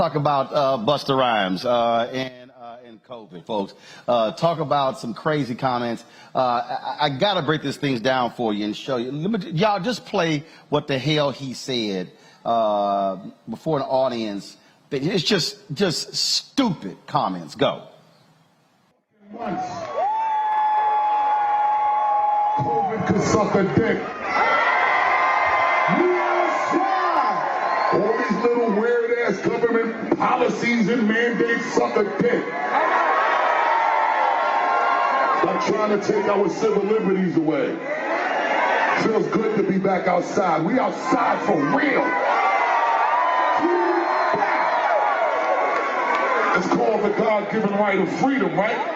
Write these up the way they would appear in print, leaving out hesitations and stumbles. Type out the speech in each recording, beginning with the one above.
talk about Busta Rhymes and COVID, folks. Talk about some crazy comments. I got to break these things down for you and show you. Y'all just play what the hell he said before an audience. It's just stupid comments. Go. Once COVID could suck a dick. We outside. All these little weird-ass government policies and mandates suck a dick. Stop trying to take our civil liberties away. Feels good to be back outside. We outside for real. It's called the God-given right of freedom, right?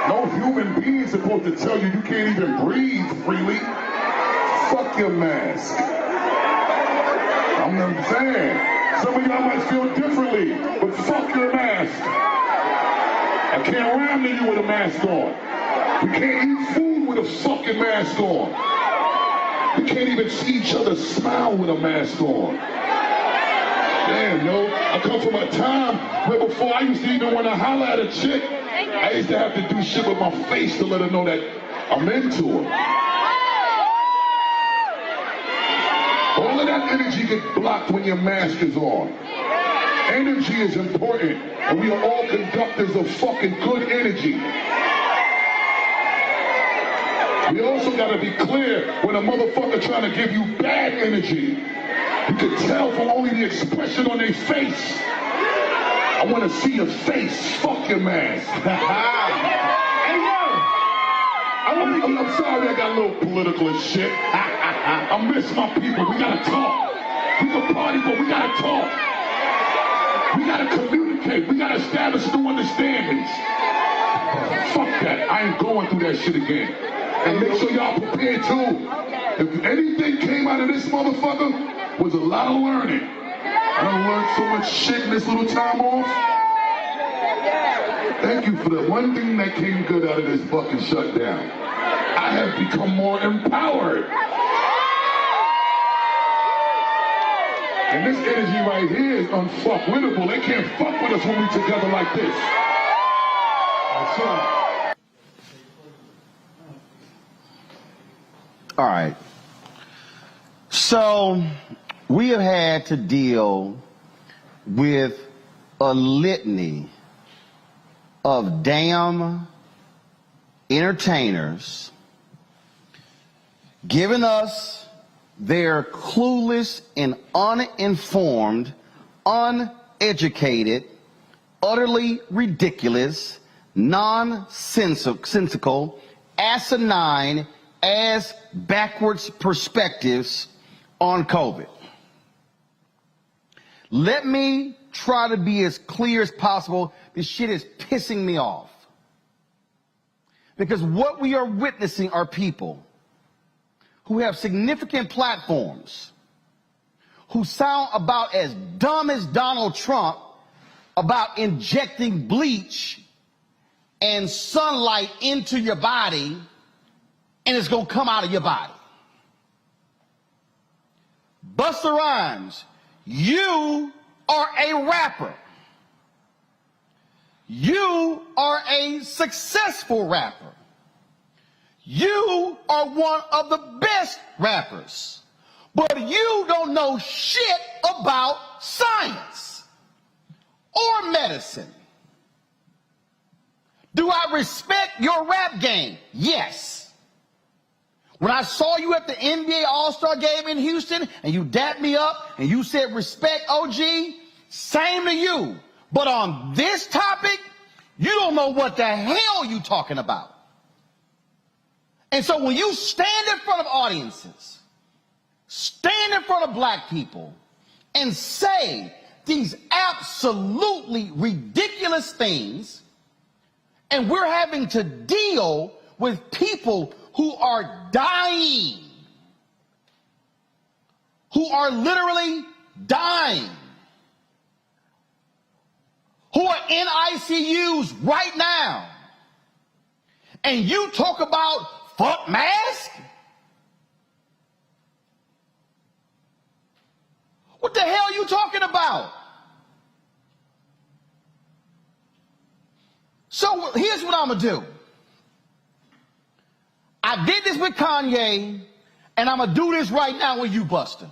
No human being is supposed to tell you you can't even breathe freely. Fuck your mask. I'm saying. Some of y'all might feel differently, but fuck your mask. I can't rhyme to you with a mask on. We can't eat food with a fucking mask on. We can't even see each other smile with a mask on. Damn, yo, I come from a time where before I used to even want to holler at a chick, I used to have to do shit with my face to let her know that I'm into her. All of that energy gets blocked when your mask is on. Energy is important, and we are all conductors of fucking good energy. We also gotta be clear when a motherfucker trying to give you bad energy. You can tell from only the expression on their face. I want to see your face. Fuck your mask. Hey, yo. I'm sorry I got a little political and shit. I miss my people. We got to talk. We can party, but we got to talk. We got to communicate. We got to establish new understandings. Fuck that. I ain't going through that shit again. And make sure y'all prepared too. If anything came out of this motherfucker, was a lot of learning. I done learned so much shit in this little time off. Thank you for the one thing that came good out of this fucking shutdown. I have become more empowered. And this energy right here is unfuckwittable. They can't fuck with us when we together like this. That's right. All right. So we have had to deal with a litany of damn entertainers giving us their clueless and uninformed, uneducated, utterly ridiculous, nonsensical, asinine, ass backwards perspectives on COVID. Let me try to be as clear as possible. This shit is pissing me off. Because what we are witnessing are people who have significant platforms, who sound about as dumb as Donald Trump about injecting bleach and sunlight into your body, and it's gonna come out of your body. Busta Rhymes, you are a rapper. You are a successful rapper. You are one of the best rappers. But you don't know shit about science or medicine. Do I respect your rap game? Yes. When I saw you at the NBA All-Star game in Houston and you dapped me up and you said respect OG, same to you. But on this topic, you don't know what the hell you talking about. And so when you stand in front of audiences, stand in front of black people and say these absolutely ridiculous things, and we're having to deal with people who are dying, who are literally dying, who are in ICUs right now, and you talk about fuck mask? What the hell are you talking about? So here's what I'm going to do. I did this with Kanye, and I'm going to do this right now with you, Busta.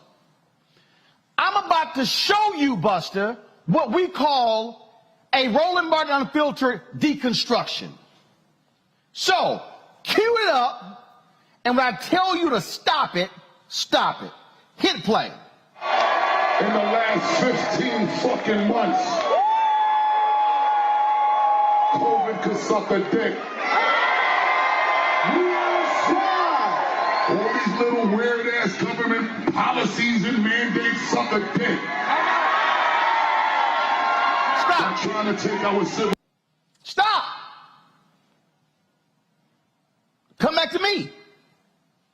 I'm about to show you, Busta, what we call a Roland Martin Unfiltered deconstruction. So, cue it up, and when I tell you to stop it, stop it. Hit play. In the last 15 fucking months, COVID could suck a dick. All these little weird-ass government policies and mandates suck a dick. Stop. They're trying to take our civil... Stop. Come back to me.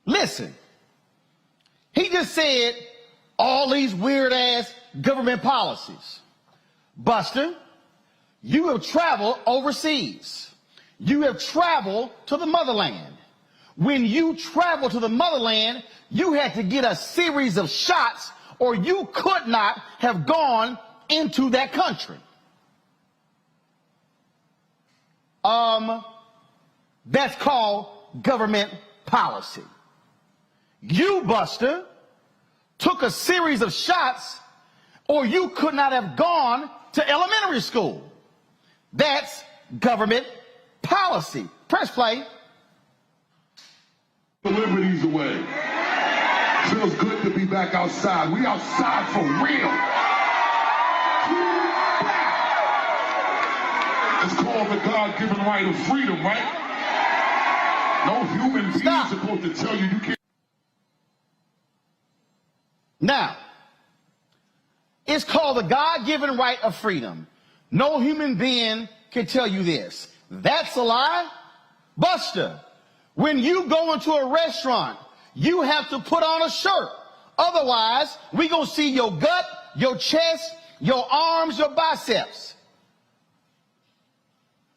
Listen. He just said all these weird-ass government policies. Buster, you have traveled overseas. You have traveled to the motherland. When you traveled to the motherland, you had to get a series of shots or you could not have gone into that country. That's called government policy. You, Buster, took a series of shots or you could not have gone to elementary school. That's government policy. Press play. The liberties away. Feels good to be back outside. We outside for real. It's called the God-given right of freedom, right? No human being is supposed to tell you can't. Now, it's called the God-given right of freedom. No human being can tell you this. That's a lie. Buster, when you go into a restaurant, you have to put on a shirt. Otherwise, we gonna see your gut, your chest, your arms, your biceps.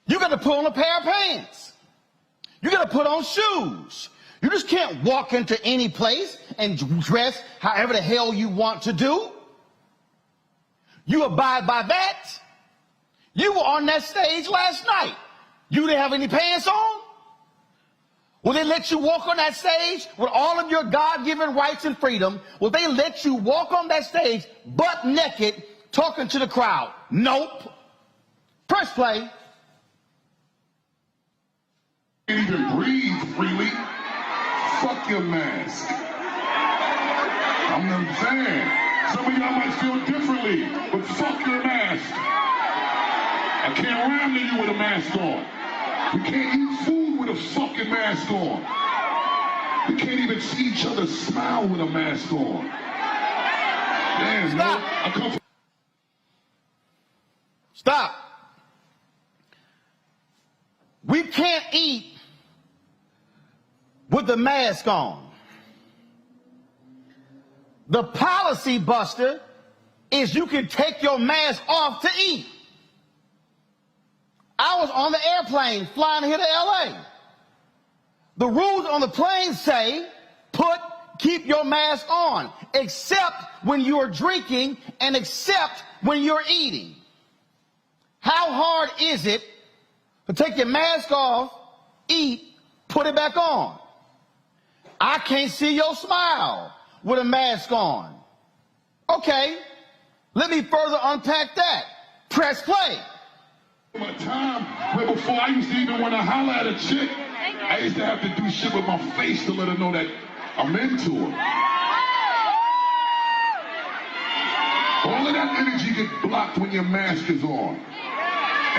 You gotta put on a pair of pants. You gotta put on shoes. You just can't walk into any place and dress however the hell you want to do. You abide by that. You were on that stage last night. You didn't have any pants on? Will they let you walk on that stage with all of your God-given rights and freedom? Will they let you walk on that stage butt naked talking to the crowd? Nope. Press play. Can't even breathe freely. Fuck your mask. I'm saying. Some of y'all might feel differently, but fuck your mask. I can't rhyme to you with a mask on. We can't eat food with a fucking mask on. We can't even see each other smile with a mask on. Damn, Stop. I come from... Stop. We can't eat with the mask on. The policy, Buster, is you can take your mask off to eat. I was on the airplane flying here to LA. The rules on the plane say, keep your mask on, except when you're drinking and except when you're eating. How hard is it to take your mask off, eat, put it back on? I can't see your smile with a mask on. Okay, let me further unpack that. Press play. My time, where before I used to even want to holler at a chick, I used to have to do shit with my face to let her know that I'm into her. All of that energy gets blocked when your mask is on.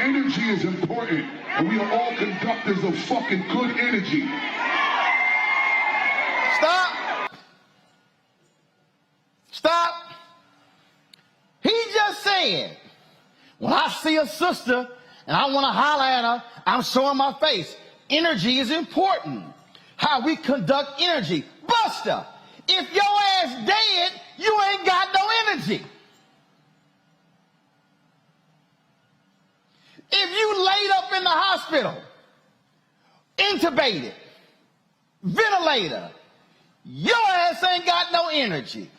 Energy is important, and we are all conductors of fucking good energy. Stop. Stop. He just said, when I see a sister and I want to holler at her, I'm showing my face. Energy is important. How we conduct energy. Buster, if your ass dead, you ain't got no energy. If you laid up in the hospital, intubated, ventilator, your ass ain't got no energy.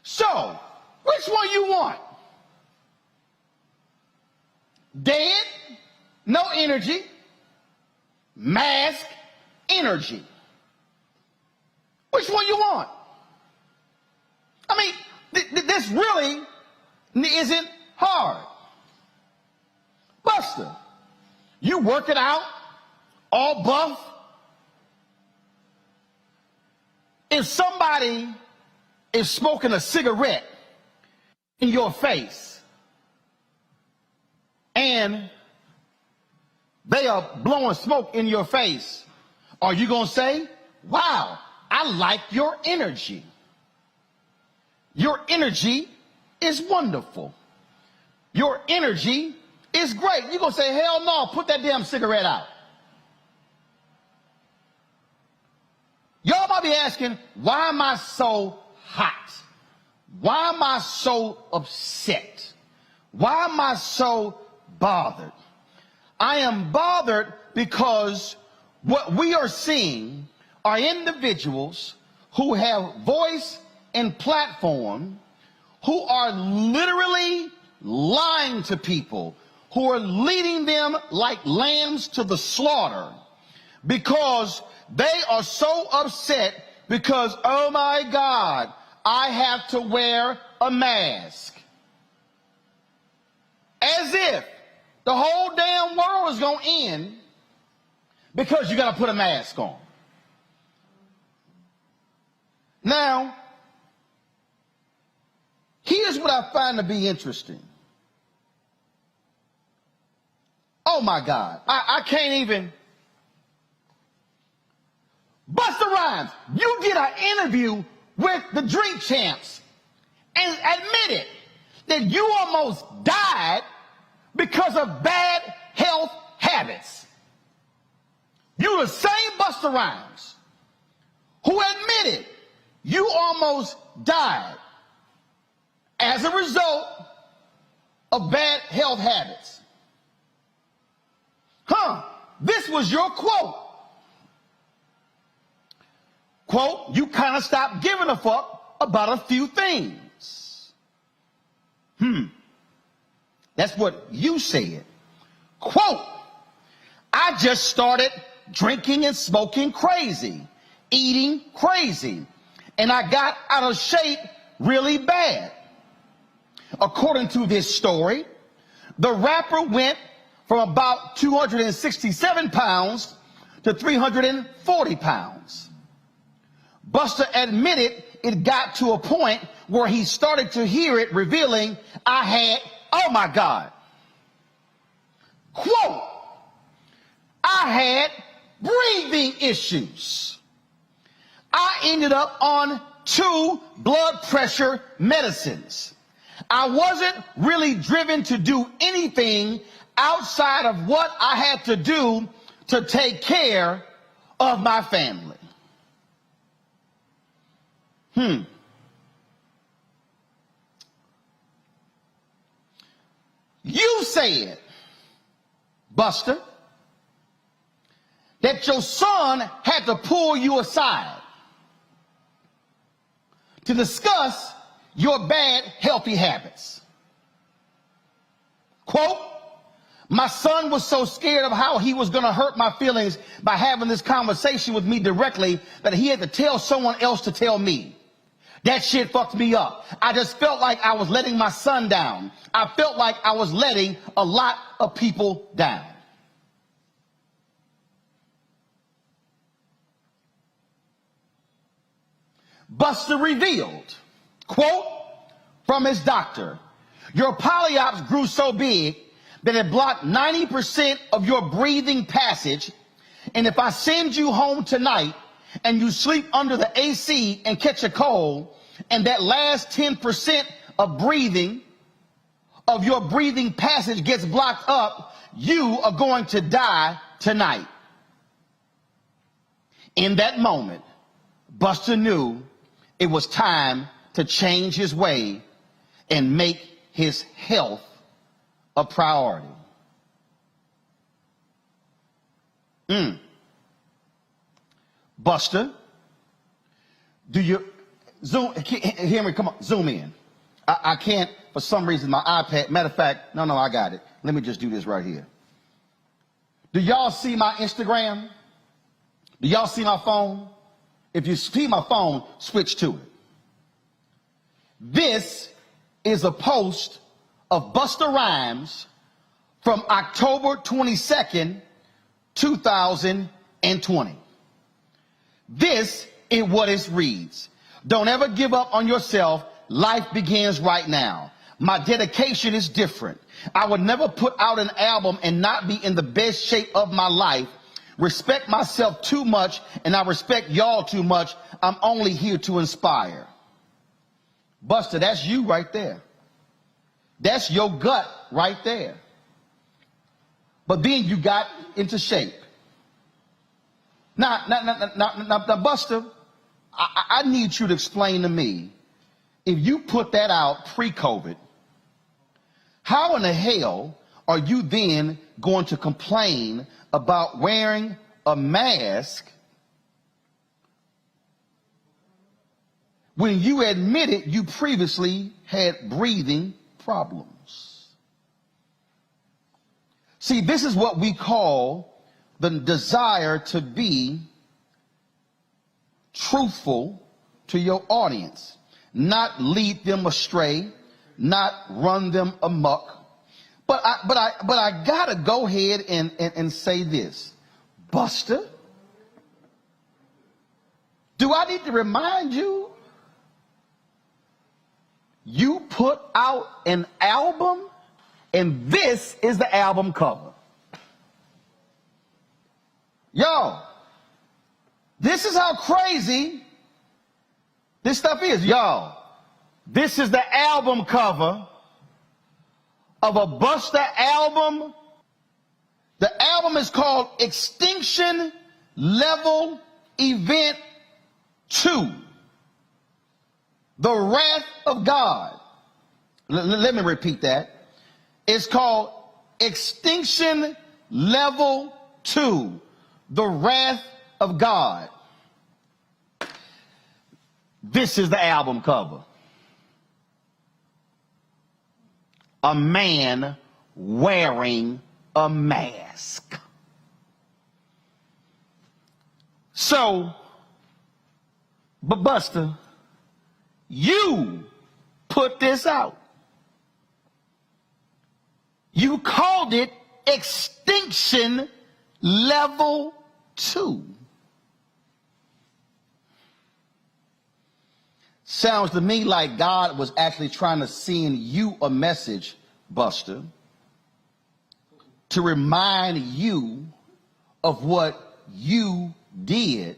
So, which one you want? Dead no energy, mask, energy. Which one you want? I mean, this really isn't hard. Busta, you working out, all buff. If somebody is smoking a cigarette in your face and they are blowing smoke in your face, are you going to say, wow, I like your energy? Your energy is wonderful. Your energy is great. You're going to say, hell no, put that damn cigarette out. Y'all might be asking, why am I so hot? Why am I so upset? Why am I so bothered? I am bothered because what we are seeing are individuals who have voice and platform, who are literally lying to people, who are leading them like lambs to the slaughter because they are so upset because, oh my God, I have to wear a mask. As if the whole damn world is going to end because you got to put a mask on. Now, here's what I find to be interesting. Oh my God, I can't even. Busta Rhymes, you did an interview with the Drink Champs and admitted that you almost died because of bad health habits. You the same Busta Rhymes who admitted you almost died as a result of bad health habits. This was your quote. Quote, you kind of stopped giving a fuck about a few things. That's what you said. Quote, I just started drinking and smoking crazy, eating crazy, and I got out of shape really bad. According to this story, the rapper went from about 267 pounds to 340 pounds. Busta admitted it got to a point where he started to hear it revealing, I had, oh my God. Quote, I had breathing issues. I ended up on 2 blood pressure medicines. I wasn't really driven to do anything outside of what I had to do to take care of my family. You said, Busta, that your son had to pull you aside to discuss your bad healthy habits. Quote, my son was so scared of how he was going to hurt my feelings by having this conversation with me directly that he had to tell someone else to tell me. That shit fucked me up. I just felt like I was letting my son down. I felt like I was letting a lot of people down. Busta revealed, quote, from his doctor, your polyops grew so big that it blocked 90% of your breathing passage, and if I send you home tonight and you sleep under the AC and catch a cold, and that last 10% of breathing, of your breathing passage gets blocked up, you are going to die tonight. In that moment, Busta knew it was time to change his way and make his health a priority. Busta, do you zoom? Hear me? Come on, zoom in. I can't for some reason. My iPad. Matter of fact, no, I got it. Let me just do this right here. Do y'all see my Instagram? Do y'all see my phone? If you see my phone, switch to it. This is a post of Busta Rhymes from October 22nd, 2020. This is what it reads. Don't ever give up on yourself. Life begins right now. My dedication is different. I would never put out an album and not be in the best shape of my life. Respect myself too much, and I respect y'all too much. I'm only here to inspire. Busta, that's you right there. That's your gut right there. But then you got into shape. Now, Busta, I need you to explain to me, if you put that out pre-COVID, how in the hell are you then going to complain about wearing a mask when you admitted you previously had breathing problems? See, this is what we call the desire to be truthful to your audience, not lead them astray, not run them amok. But I gotta go ahead and say this. Busta, do I need to remind you? You put out an album, and this is the album cover. Yo, this is how crazy this stuff is. Yo, this is the album cover of a Busta album. The album is called Extinction Level Event 2. The Wrath of God. Let me repeat that. It's called Extinction Level 2. The Wrath of God. This is the album cover. A man wearing a mask. So, but Busta, you put this out. You called it Extinction Level 2. Sounds to me like God was actually trying to send you a message, Busta, to remind you of what you did,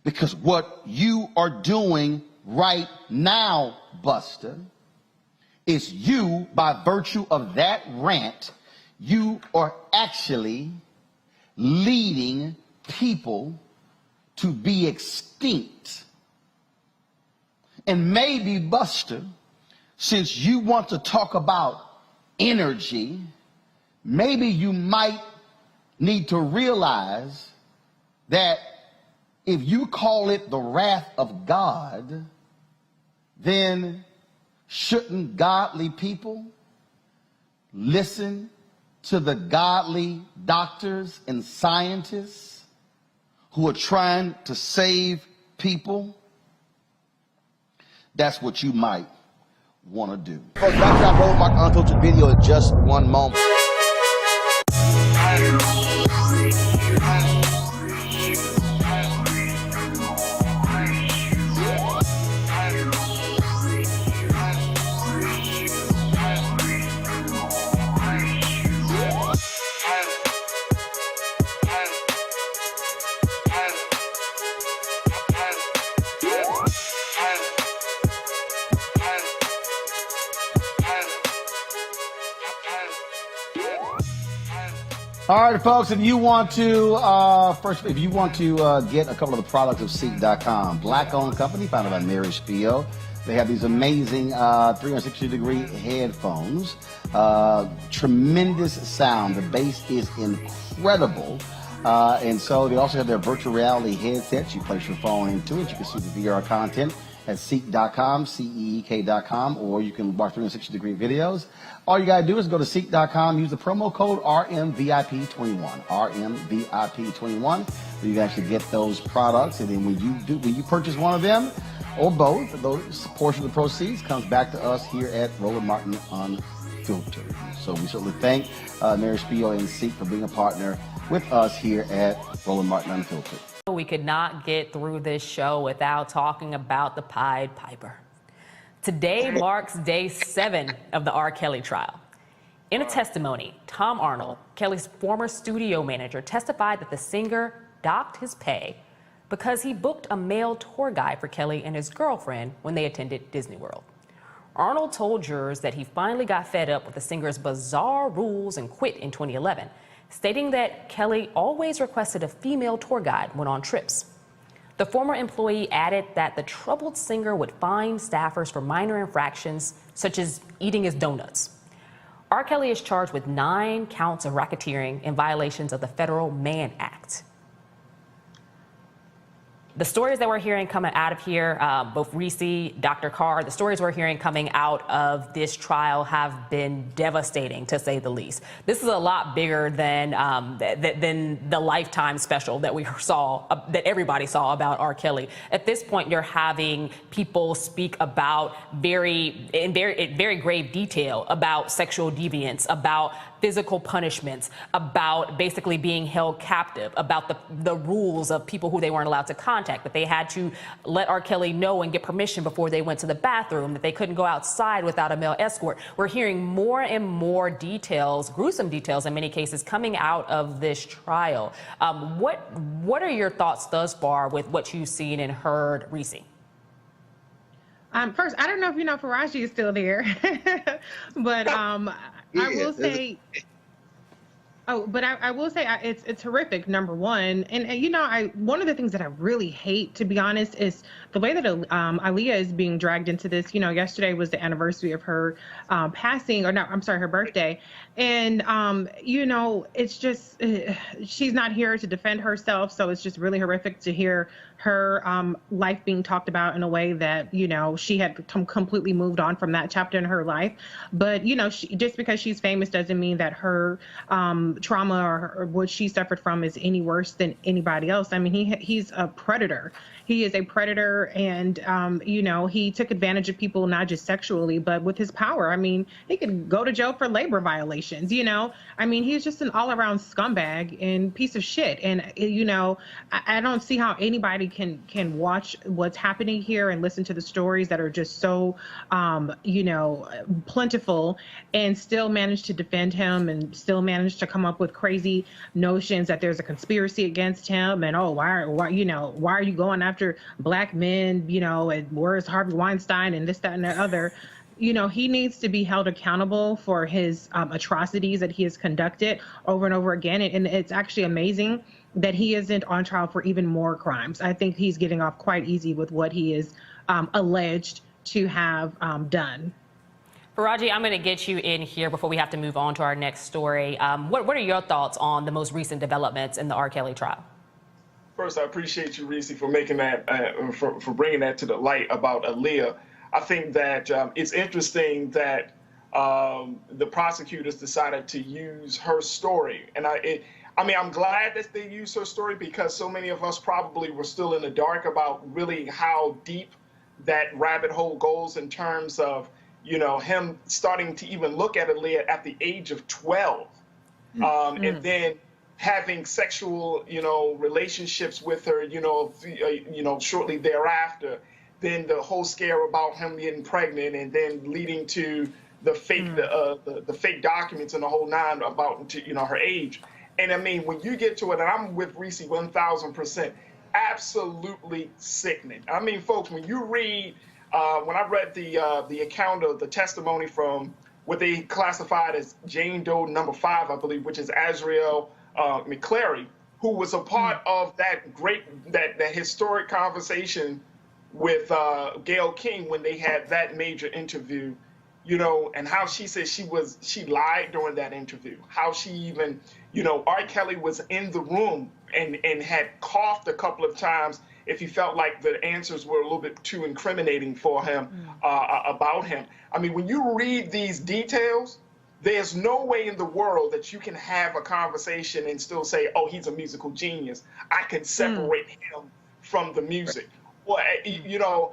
because what you are doing right now, Busta, is you, by virtue of that rant, you are actually leading people to be extinct. And maybe, Busta, since you want to talk about energy, maybe you might need to realize that if you call it the wrath of God, then shouldn't godly people listen to the godly doctors and scientists who are trying to save people? That's what you might want to do. Folks, back to that roadmark unfiltered video in just one moment. All right, folks, if you want to, get a couple of the products of Seek.com, black-owned company founded by Mary Spio. They have these amazing 360-degree headphones, tremendous sound. The bass is incredible. And so they also have their virtual reality headsets. You place your phone into it. You can see the VR content at seek.com, seek.com, or you can watch 360-degree videos. All you got to do is go to seek.com, use the promo code RMVIP21, RMVIP21, so you can actually get those products. And then when you purchase one of them, or both, those portion of the proceeds comes back to us here at Roland Martin Unfiltered. So we certainly thank Mary Spiel and Seek for being a partner with us here at Roland Martin Unfiltered. We could not get through this show without talking about the Pied Piper. Today marks day 7 of the R. Kelly trial. In a testimony, Tom Arnold, Kelly's former studio manager, testified that the singer docked his pay because he booked a male tour guide for Kelly and his girlfriend when they attended Disney World. Arnold told jurors that he finally got fed up with the singer's bizarre rules and quit in 2011, stating that Kelly always requested a female tour guide when on trips. The former employee added that the troubled singer would fine staffers for minor infractions, such as eating his donuts. R. Kelly is charged with 9 counts of racketeering in violations of the Federal Mann Act. The stories that we're hearing coming out of here, both Reese, Dr. Carr, the stories we're hearing coming out of this trial have been devastating, to say the least. This is a lot bigger than the Lifetime special that we saw, that everybody saw about R. Kelly. At this point, you're having people speak about in very grave detail about sexual deviance, about physical punishments, about basically being held captive, about the rules of people who they weren't allowed to contact, that they had to let R. Kelly know and get permission before they went to the bathroom, that they couldn't go outside without a male escort. We're hearing more and more details, gruesome details in many cases, coming out of this trial. What are your thoughts thus far with what you've seen and heard, Reese? First, I don't know if you know Faraji is still there, but I will say, I will say it's horrific, number one. And you know, one of the things that I really hate, to be honest, is the way that Aaliyah is being dragged into this. You know, yesterday was the anniversary of her passing, or no, I'm sorry, her birthday. And, you know, it's just, she's not here to defend herself. So it's just really horrific to hear her life being talked about in a way that, you know, she had completely moved on from that chapter in her life. But, you know, just because she's famous doesn't mean that her trauma or what she suffered from is any worse than anybody else. I mean, he's a predator. He is a predator, and, you know, he took advantage of people, not just sexually, but with his power. I mean, he could go to jail for labor violations, you know. I mean, he's just an all-around scumbag and piece of shit. And, you know, I don't see how anybody can watch what's happening here and listen to the stories that are just so, you know, plentiful, and still manage to defend him and still manage to come up with crazy notions that there's a conspiracy against him, and, oh, why are you going after black men, you know, and where's Harvey Weinstein and this, that, and the other. You know, he needs to be held accountable for his atrocities that he has conducted over and over again. And it's actually amazing that he isn't on trial for even more crimes. I think he's getting off quite easy with what he is alleged to have done. Faraji, I'm going to get you in here before we have to move on to our next story. What are your thoughts on the most recent developments in the R. Kelly trial? First, I appreciate you, Reese, for making that, for bringing that to the light about Aaliyah. I think that it's interesting that the prosecutors decided to use her story, and I mean, I'm glad that they used her story, because so many of us probably were still in the dark about really how deep that rabbit hole goes in terms of, you know, him starting to even look at Aaliyah at the age of 12, and then having sexual, you know, relationships with her, you know, shortly thereafter. Then the whole scare about him getting pregnant, and then leading to the fake, the fake documents and the whole nine about, you know, her age. And I mean, when you get to it, and I'm with Reese 1000%, absolutely sickening. I mean, folks, when you read, when I read the account of the testimony from what they classified as Jane Doe number 5, I believe, which is Azriel McClary, who was a part of that that historic conversation with Gayle King when they had that major interview, you know, and how she said she lied during that interview, how she even, you know, R. Kelly was in the room and had coughed a couple of times if he felt like the answers were a little bit too incriminating for him about him. I mean, when you read these details, there's no way in the world that you can have a conversation and still say, oh, he's a musical genius. I can separate him from the music. Well, you know,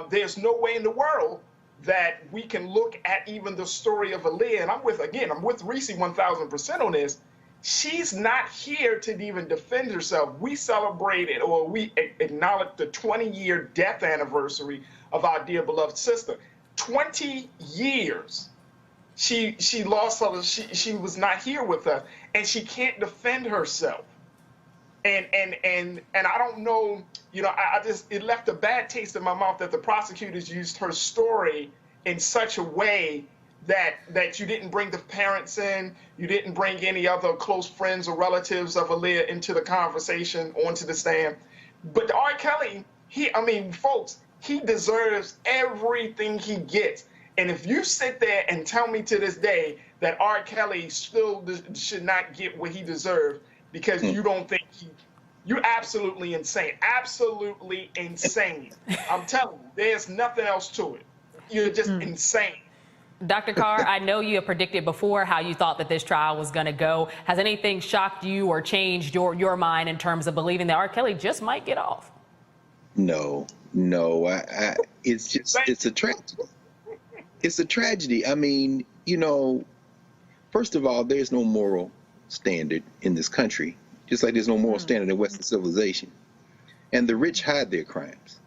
there's no way in the world that we can look at even the story of Aaliyah. And I'm with Reese 1000% on this. She's not here to even defend herself. We celebrated, or we acknowledged the 20-year death anniversary of our dear beloved sister. 20 years. She lost her, she was not here with us, and she can't defend herself. And I don't know, you know, it left a bad taste in my mouth that the prosecutors used her story in such a way that you didn't bring the parents in, you didn't bring any other close friends or relatives of Aaliyah into the conversation, onto the stand. But R. Kelly, folks, he deserves everything he gets. And if you sit there and tell me to this day that R. Kelly still should not get what he deserves because you don't think you're absolutely insane. Absolutely insane. I'm telling you, there's nothing else to it. You're just insane. Dr. Carr, I know you have predicted before how you thought that this trial was going to go. Has anything shocked you or changed your mind in terms of believing that R. Kelly just might get off? No. It's a tragedy. It's a tragedy. I mean, you know, first of all, there's no moral standard in this country, just like there's no moral standard in Western civilization. And the rich hide their crimes.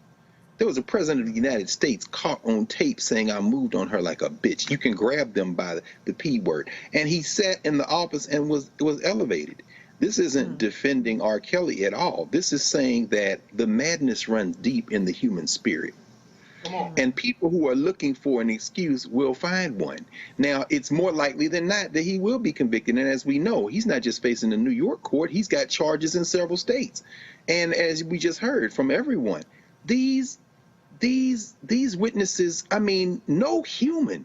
There was a president of the United States caught on tape saying, I moved on her like a bitch. You can grab them by the P word. And he sat in the office and was elevated. This isn't defending R. Kelly at all. This is saying that the madness runs deep in the human spirit. And people who are looking for an excuse will find one. Now, it's more likely than not that he will be convicted. And as we know, he's not just facing a New York court. He's got charges in several states. And as we just heard from everyone, these witnesses, I mean, no human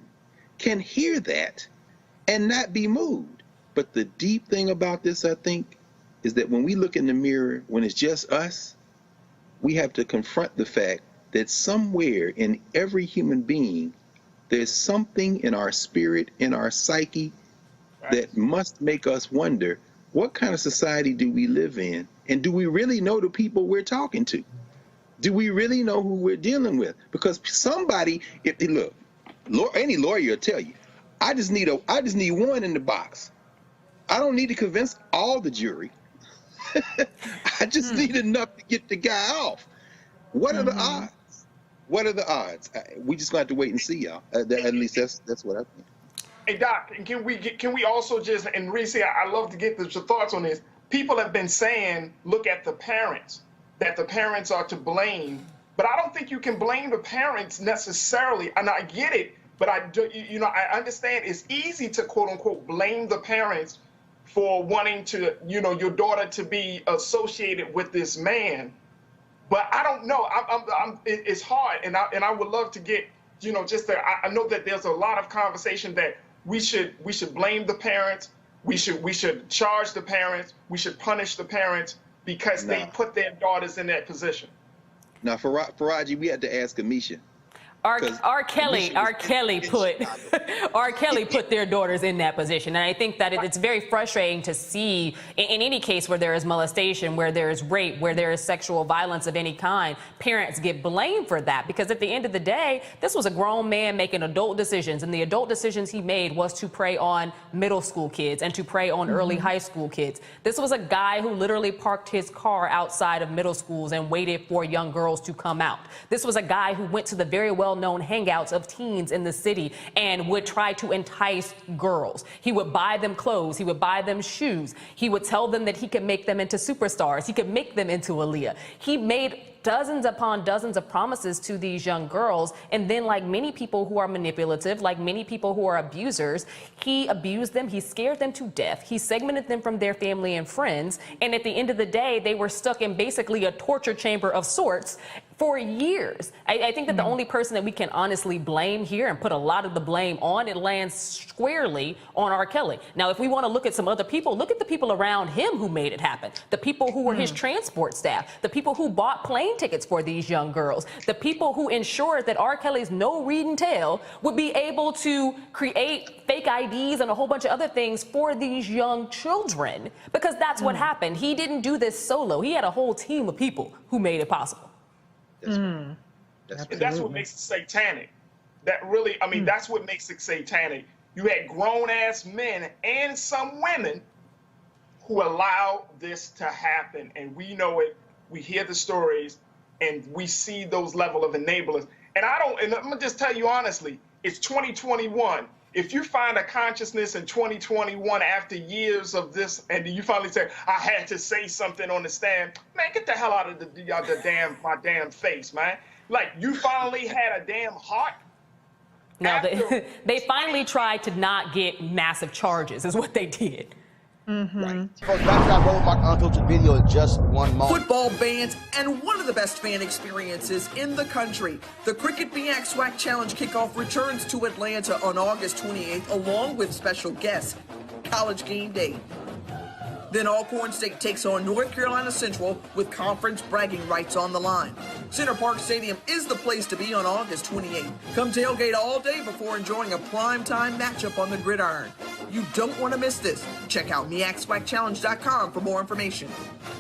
can hear that and not be moved. But the deep thing about this, I think, is that when we look in the mirror, when it's just us, we have to confront the fact that somewhere in every human being, there's something in our spirit, in our psyche, that must make us wonder, what kind of society do we live in? And do we really know the people we're talking to? Do we really know who we're dealing with? Because somebody, look, any lawyer will tell you, I just need one in the box. I don't need to convince all the jury. I just need enough to get the guy off. What are the odds? What are the odds? We just got to wait and see, y'all. At least that's what I think. Hey, Doc, can we also just, and Reese, I love to get your thoughts on this. People have been saying, look at the parents, that the parents are to blame. But I don't think you can blame the parents necessarily. And I get it, but I understand it's easy to, quote unquote, blame the parents for wanting to, your daughter to be associated with this man. But I don't know. It's hard, and I would love to get, I know that there's a lot of conversation that we should blame the parents. We should charge the parents. We should punish the parents because they put their daughters in that position. Now, Faraji, we had to ask Amisha. R. Kelly put their daughters in that position. And I think that it's very frustrating to see in any case where there is molestation, where there is rape, where there is sexual violence of any kind, parents get blamed for that. Because at the end of the day, this was a grown man making adult decisions. And the adult decisions he made was to prey on middle school kids and to prey on early high school kids. This was a guy who literally parked his car outside of middle schools and waited for young girls to come out. This was a guy who went to the very well-known hangouts of teens in the city and would try to entice girls. He would buy them clothes. He would buy them shoes. He would tell them that he could make them into superstars. He could make them into Aaliyah. He made dozens upon dozens of promises to these young girls. And then, like many people who are manipulative, like many people who are abusers, he abused them. He scared them to death. He segmented them from their family and friends. And at the end of the day, they were stuck in basically a torture chamber of sorts for years. I think that the only person that we can honestly blame here and put a lot of the blame on, it lands squarely on R. Kelly. Now, if we want to look at some other people, look at the people around him who made it happen. The people who were his transport staff, the people who bought plane tickets for these young girls, the people who ensured that R. Kelly's no read and tell would be able to create fake IDs and a whole bunch of other things for these young children, because that's what happened. He didn't do this solo. He had a whole team of people who made it possible. And that's what makes it satanic. That really, I mean, that's what makes it satanic. You had grown-ass men and some women who allowed this to happen, and we know it. We hear the stories, and we see those level of enablers. And and I'm gonna just tell you honestly, it's 2021. If you find a consciousness in 2021 after years of this, and you finally say, I had to say something on the stand, man, get the hell out of my damn face, man. Like, you finally had a damn heart. Now, they finally tried to not get massive charges, is what they did. Right. Folks, back to our Roland Mark Unfiltered video in just one moment. Football bans and one of the best fan experiences in the country. The Cricket MEAC SWAC Challenge kickoff returns to Atlanta on August 28th, along with special guests, College Game Day. Then Alcorn State takes on North Carolina Central with conference bragging rights on the line. Center Park Stadium is the place to be on August 28th. Come tailgate all day before enjoying a primetime matchup on the gridiron. You don't want to miss this. Check out MEACSWACChallenge.com for more information.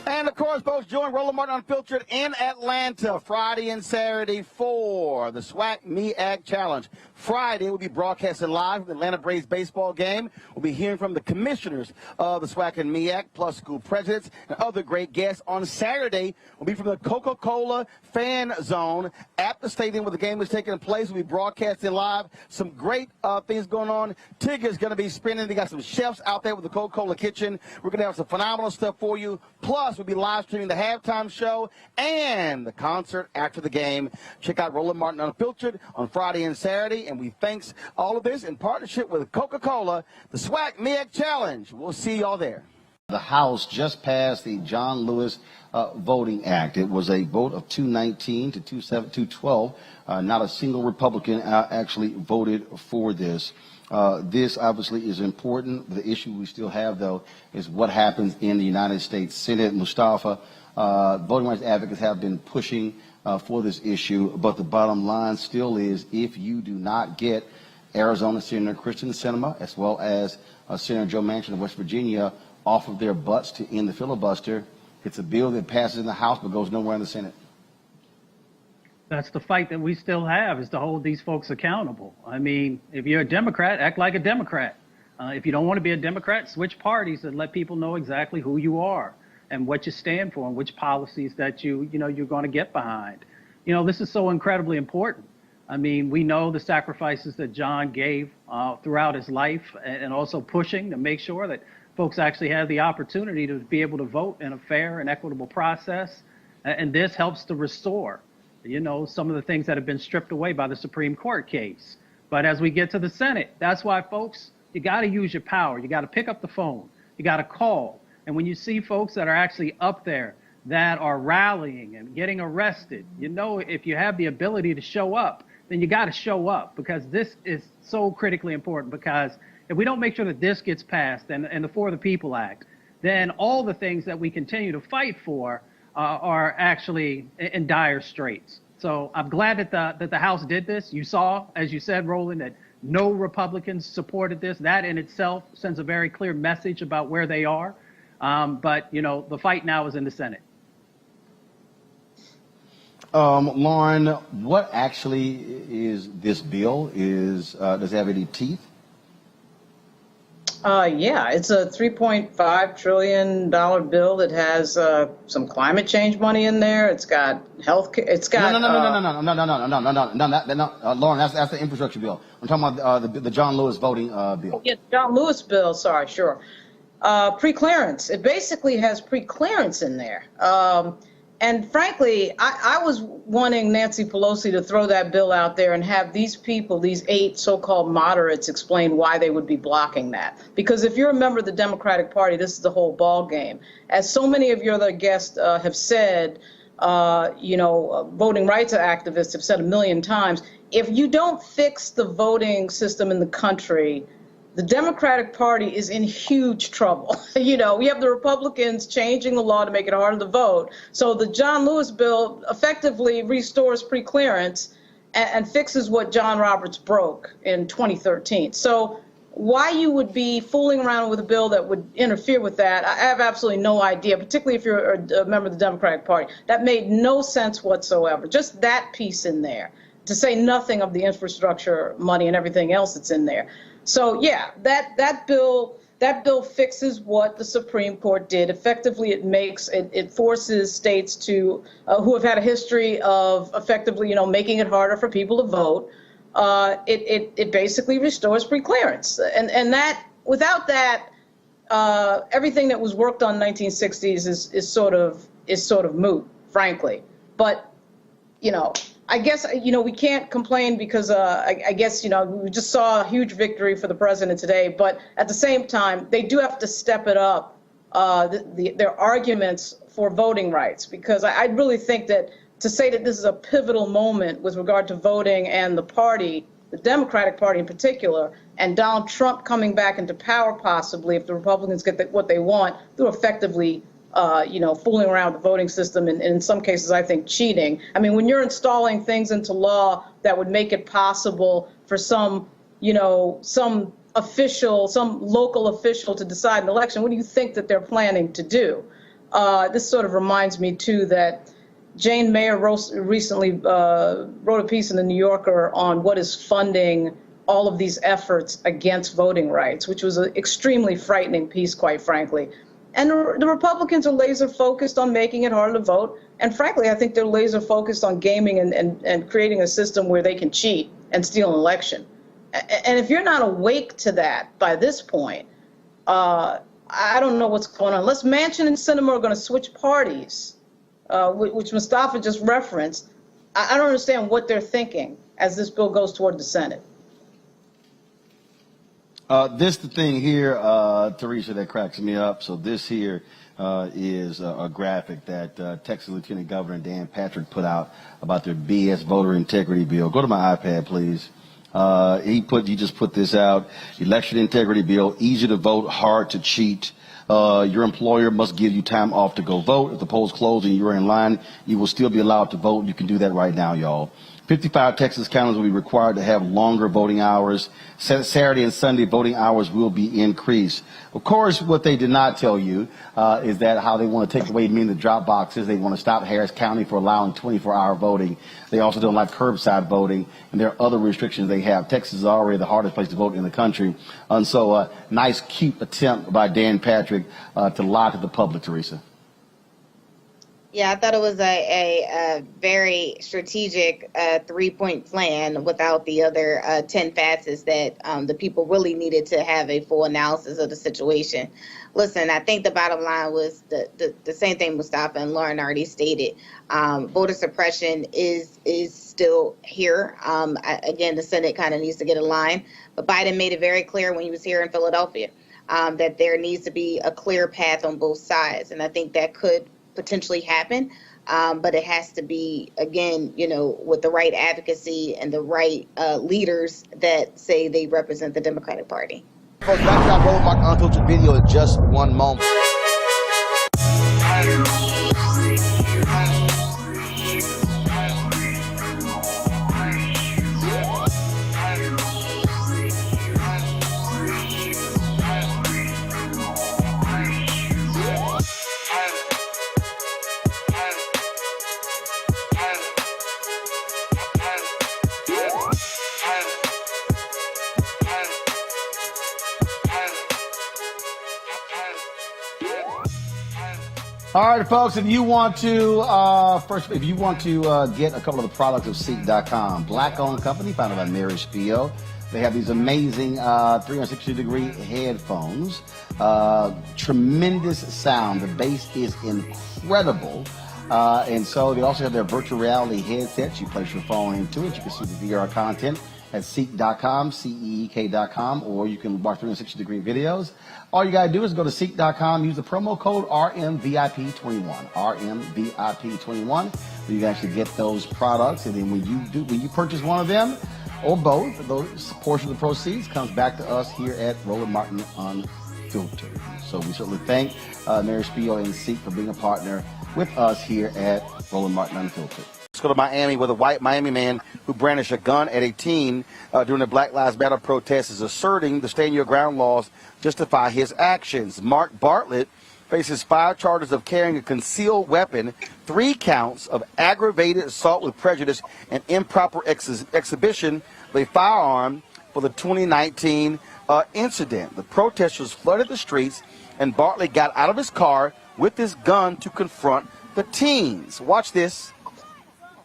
And of course, folks, join Roland Martin Unfiltered in Atlanta Friday and Saturday for the SWAC MEAC Challenge. Friday, we'll be broadcasting live the Atlanta Braves baseball game. We'll be hearing from the commissioners of the SWAC and MEAC, plus school presidents and other great guests. On Saturday, we'll be from the Coca-Cola fan zone at the stadium where the game is taking place. We'll be broadcasting live. Some great things going on. Tigger's going to be spinning. They got some chefs out there with the Coca-Cola kitchen. We're going to have some phenomenal stuff for you. Plus, we'll be live streaming the halftime show and the concert after the game. Check out Roland Martin Unfiltered on Friday and Saturday. And we thanks all of this in partnership with Coca-Cola, the SWAC MEAC Challenge. We'll see y'all there. The House just passed the John Lewis Voting Act. It was a vote of 219 to 212. Not a single Republican actually voted for this. This obviously is important. The issue we still have, though, is what happens in the United States Senate. Mustafa, voting rights advocates have been pushing for this issue, but the bottom line still is, if you do not get Arizona Senator Kristen Sinema as well as Senator Joe Manchin of West Virginia off of their butts to end the filibuster, it's a bill that passes in the House but goes nowhere in the Senate. That's the fight that we still have, is to hold these folks accountable. I mean, if you're a Democrat, act like a Democrat. If you don't want to be a Democrat, switch parties and let people know exactly who you are and what you stand for and which policies that you're going to get behind. You know, this is so incredibly important. I mean, we know the sacrifices that John gave throughout his life, and also pushing to make sure that folks actually have the opportunity to be able to vote in a fair and equitable process. And this helps to restore, some of the things that have been stripped away by the Supreme Court case. But as we get to the Senate, that's why, folks, you got to use your power. You got to pick up the phone. You got to call. And when you see folks that are actually up there that are rallying and getting arrested, if you have the ability to show up, then you got to show up, because this is so critically important. Because if we don't make sure that this gets passed and the For the People Act, then all the things that we continue to fight for are actually in dire straits. So I'm glad that the House did this. You saw, as you said, Roland, that no Republicans supported this. That in itself sends a very clear message about where they are. But the fight now is in the Senate. Lauren, what actually is this bill? Does it have any teeth? Yeah, it's a $3.5 trillion bill that has some climate change money in there. It's got health care. It's got No, Lauren, that's the infrastructure bill. I'm talking about the John Lewis voting bill. Yeah, John Lewis bill. Sorry, sure. Pre-clearance. It basically has pre-clearance in there. And frankly, I was wanting Nancy Pelosi to throw that bill out there and have these people, these 8 so-called moderates, explain why they would be blocking that. Because if you're a member of the Democratic Party, this is the whole ball game. As so many of your other guests have said, voting rights activists have said a million times, if you don't fix the voting system in the country, the Democratic Party is in huge trouble. We have the Republicans changing the law to make it harder to vote. So the John Lewis bill effectively restores preclearance and fixes what John Roberts broke in 2013. So why you would be fooling around with a bill that would interfere with that, I have absolutely no idea, particularly if you're a member of the Democratic Party. That made no sense whatsoever. Just that piece in there, to say nothing of the infrastructure money and everything else that's in there. So yeah, that bill fixes what the Supreme Court did. Effectively, it forces states to who have had a history of effectively, making it harder for people to vote. It basically restores preclearance, and that without that, everything that was worked on in the 1960s is sort of moot, frankly. But I guess, we can't complain because I guess, we just saw a huge victory for the president today. But at the same time, they do have to step it up, their arguments for voting rights, because I really think that to say that this is a pivotal moment with regard to voting and the party, the Democratic Party in particular, and Donald Trump coming back into power possibly if the Republicans get what they want through effectively fooling around with the voting system and in some cases, I think, cheating. I mean, when you're installing things into law that would make it possible for some local official to decide an election, what do you think that they're planning to do? This sort of reminds me, too, that Jane Mayer recently wrote a piece in the New Yorker on what is funding all of these efforts against voting rights, which was an extremely frightening piece, quite frankly. And the Republicans are laser focused on making it harder to vote. And frankly, I think they're laser focused on gaming and creating a system where they can cheat and steal an election. And if you're not awake to that by this point, I don't know what's going on. Unless Manchin and Sinema are going to switch parties, which Mustafa just referenced, I don't understand what they're thinking as this bill goes toward the Senate. This the thing here, Teresa, that cracks me up. So this here is a graphic that Texas Lieutenant Governor Dan Patrick put out about their BS voter integrity bill. Go to my iPad, please. He just put this out. Election integrity bill, easy to vote, hard to cheat. Your employer must give you time off to go vote. If the polls close and you're in line, you will still be allowed to vote. You can do that right now, y'all. 55 Texas counties will be required to have longer voting hours. Saturday and Sunday voting hours will be increased. Of course, what they did not tell you is that how they want to take away the drop boxes. They want to stop Harris County for allowing 24-hour voting. They also don't like curbside voting, and there are other restrictions they have. Texas is already the hardest place to vote in the country. And so nice, cute attempt by Dan Patrick to lie to the public, Teresa. Yeah, I thought it was a very strategic 3-point plan without the other 10 facets that the people really needed to have a full analysis of the situation. Listen, I think the bottom line was the same thing Mustafa and Lauren already stated. Voter suppression is still here. Again, the Senate kind of needs to get in line. But Biden made it very clear when he was here in Philadelphia that there needs to be a clear path on both sides. And I think that could potentially happen, but it has to be, again, with the right advocacy and the right leaders that say they represent the Democratic Party. Folks, back to our Roland Martin Unfiltered video in just one moment. All right, folks, if you want to get a couple of the products of Seek.com, black-owned company founded by Mary Spio. They have these amazing 360-degree headphones, tremendous sound. The bass is incredible. And so they also have their virtual reality headsets. You place your phone into it. You can see the VR content. at seek.com, seek.com, or you can watch 360-degree videos. All you got to do is go to seek.com, use the promo code RMVIP21, RMVIP21, so you can actually get those products. And then when you purchase one of them, or both, those portion of the proceeds comes back to us here at Roland Martin Unfiltered. So we certainly thank Mary Spiel and Seek for being a partner with us here at Roland Martin Unfiltered. Let's go to Miami, where the white Miami man who brandished a gun at a teen during the Black Lives Matter protest is asserting the Stand Your Ground laws justify his actions. Mark Bartlett faces 5 charges of carrying a concealed weapon, 3 counts of aggravated assault with prejudice, and improper exhibition of a firearm for the 2019 incident. The protesters flooded the streets, and Bartlett got out of his car with his gun to confront the teens. Watch this.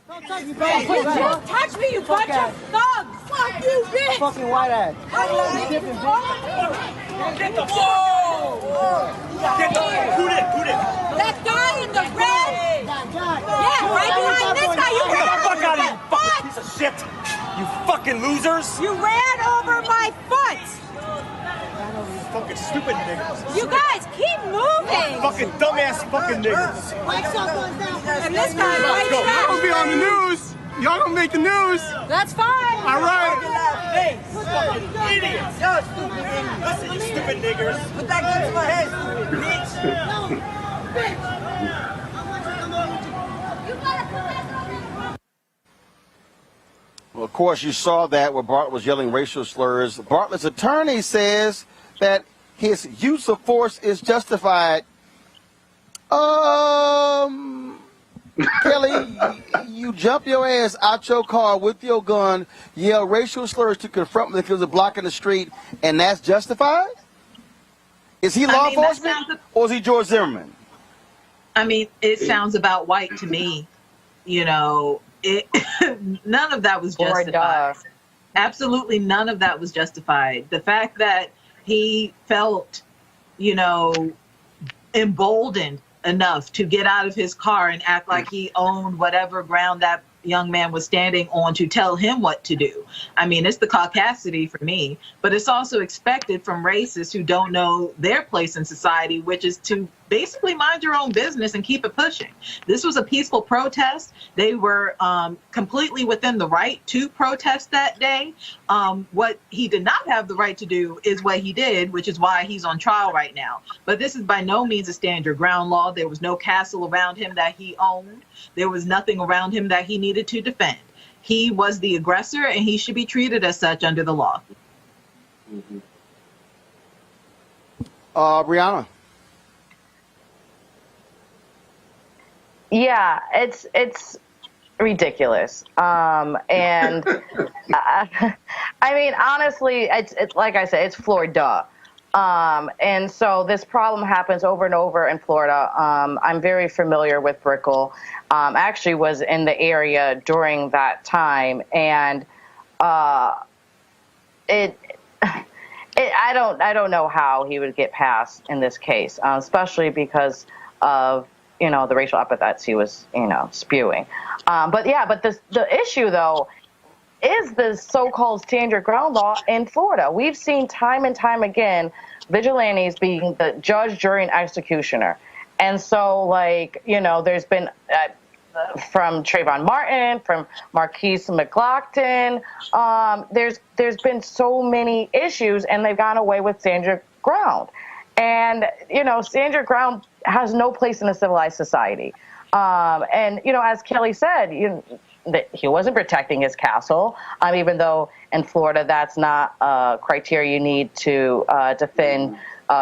Don't touch me, touch me, you bunch of thugs! Fuck you, bitch! Fucking white ass. Get the whoa! Who did? That guy in the red? Yeah, right behind this guy. You ran over my foot! Piece of shit! You fucking losers! You ran over my foot! Fucking stupid niggas. You guys keep moving. Fucking dumbass fucking niggas. And this guy right now. Y'all gonna be on the news. Y'all gonna make the news. That's fine. All right. Fucking idiots. Y'all stupid niggas. Listen, you stupid niggers. Put that gun to my head, bitch. Well, of course, you saw that where Bartlett was yelling racial slurs. Bartlett's attorney says that his use of force is justified. Kelly, you jump your ass out your car with your gun, yell racial slurs to confront me because of blocking the street, and that's justified? Is he law enforcement or is he George Zimmerman? I mean, it sounds about white to me. You know, none of that was justified. Absolutely none of that was justified. The fact that he felt, you know, emboldened enough to get out of his car and act like he owned whatever ground that young man was standing on to tell him what to do. I mean, it's the caucasity for me, but it's also expected from racists who don't know their place in society, which is to basically mind your own business and keep it pushing. This was a peaceful protest. They were completely within the right to protest that day. What he did not have the right to do is what he did, which is why he's on trial right now. But this is by no means a stand your ground law. There was no castle around him that he owned. There was nothing around him that he needed to defend. He was the aggressor, and he should be treated as such under the law. Brianna. Yeah, it's ridiculous. And I mean, honestly, it's like I said, it's Florida. And so this problem happens over and over in Florida. I'm very familiar with Brickell. I actually was in the area during that time, and I don't know how he would get passed in this case, especially because of, you know, the racial epithets he was, you know, spewing. But the issue though is the so-called stand your ground law in Florida. We've seen time and time again vigilantes being the judge, jury, and executioner. And so, like, you know, there's been from Trayvon Martin, from Marquise McLaughlin, there's been so many issues, and they've gone away with stand your ground. And, you know, stand your ground has no place in a civilized society. And, you know, as Kelly said, that he wasn't protecting his castle, even though in Florida that's not a criteria you need to defend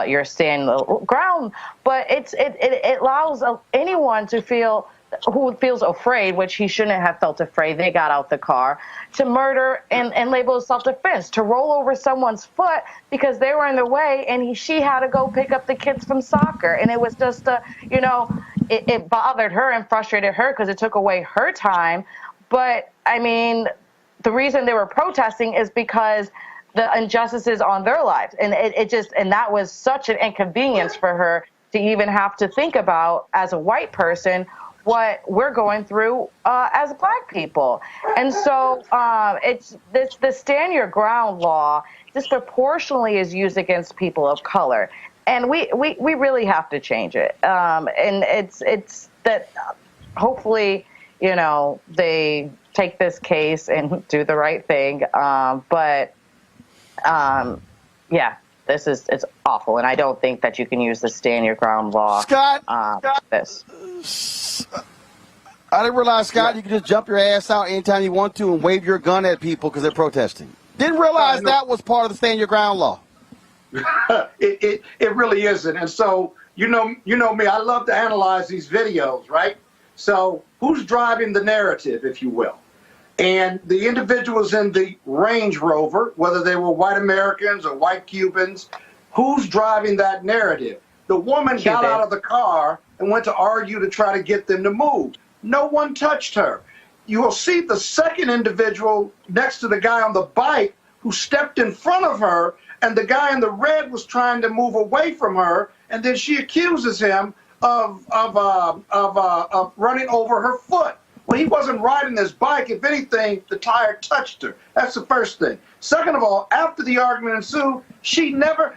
your stand ground. But it allows anyone to feel who feels afraid, which he shouldn't have felt afraid, they got out the car, to murder and label it self-defense, to roll over someone's foot because they were in the way and she had to go pick up the kids from soccer. And it was just, you know, it bothered her and frustrated her because it took away her time. But, I mean, the reason they were protesting is because the injustices on their lives. And and that was such an inconvenience for her to even have to think about as a white person what we're going through as Black people. And so it's the stand your ground law disproportionately is used against people of color. And we really have to change it. And it's that hopefully, they take this case and do the right thing. Yeah, it's awful. And I don't think that you can use the stand your ground law. Scott, this. I didn't realize, Scott, you can just jump your ass out anytime you want to and wave your gun at people because they're protesting. Didn't realize that was part of the stand your ground law. It really isn't. And so, you know me, I love to analyze these videos, right? So who's driving the narrative, if you will? And the individuals in the Range Rover, whether they were white Americans or white Cubans, who's driving that narrative? The woman got out of the car and went to argue to try to get them to move. No one touched her. You will see the second individual next to the guy on the bike who stepped in front of her, and the guy in the red was trying to move away from her, and then she accuses him of running over her foot. Well, he wasn't riding his bike. If anything, the tire touched her. That's the first thing. Second of all, after the argument ensued,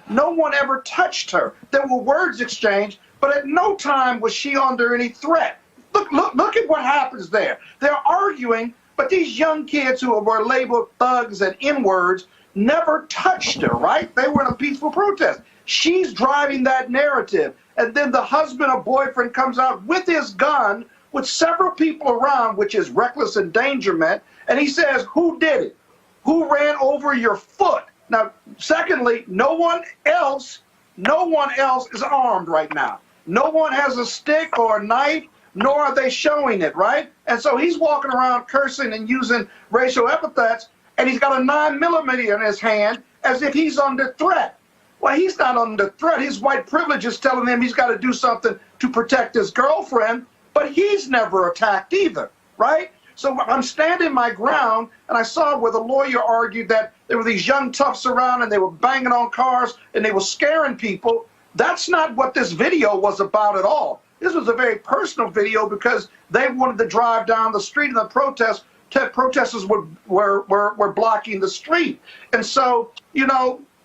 no one ever touched her. There were words exchanged, but at no time was she under any threat. Look at what happens there. They're arguing, but these young kids who were labeled thugs and N-words never touched her, right? They were in a peaceful protest. She's driving that narrative. And then the husband or boyfriend comes out with his gun with several people around, which is reckless endangerment, and he says, who did it? Who ran over your foot? Now, secondly, no one else is armed right now. No one has a stick or a knife, nor are they showing it, right? And so he's walking around cursing and using racial epithets, and he's got a 9mm in his hand as if he's under threat. Well, he's not under threat. His white privilege is telling him he's got to do something to protect his girlfriend, but he's never attacked either, right? So I'm standing my ground, and I saw where the lawyer argued that there were these young toughs around and they were banging on cars and they were scaring people. That's not what this video was about at all. This was a very personal video because they wanted to drive down the street and the protesters were blocking the street. And so,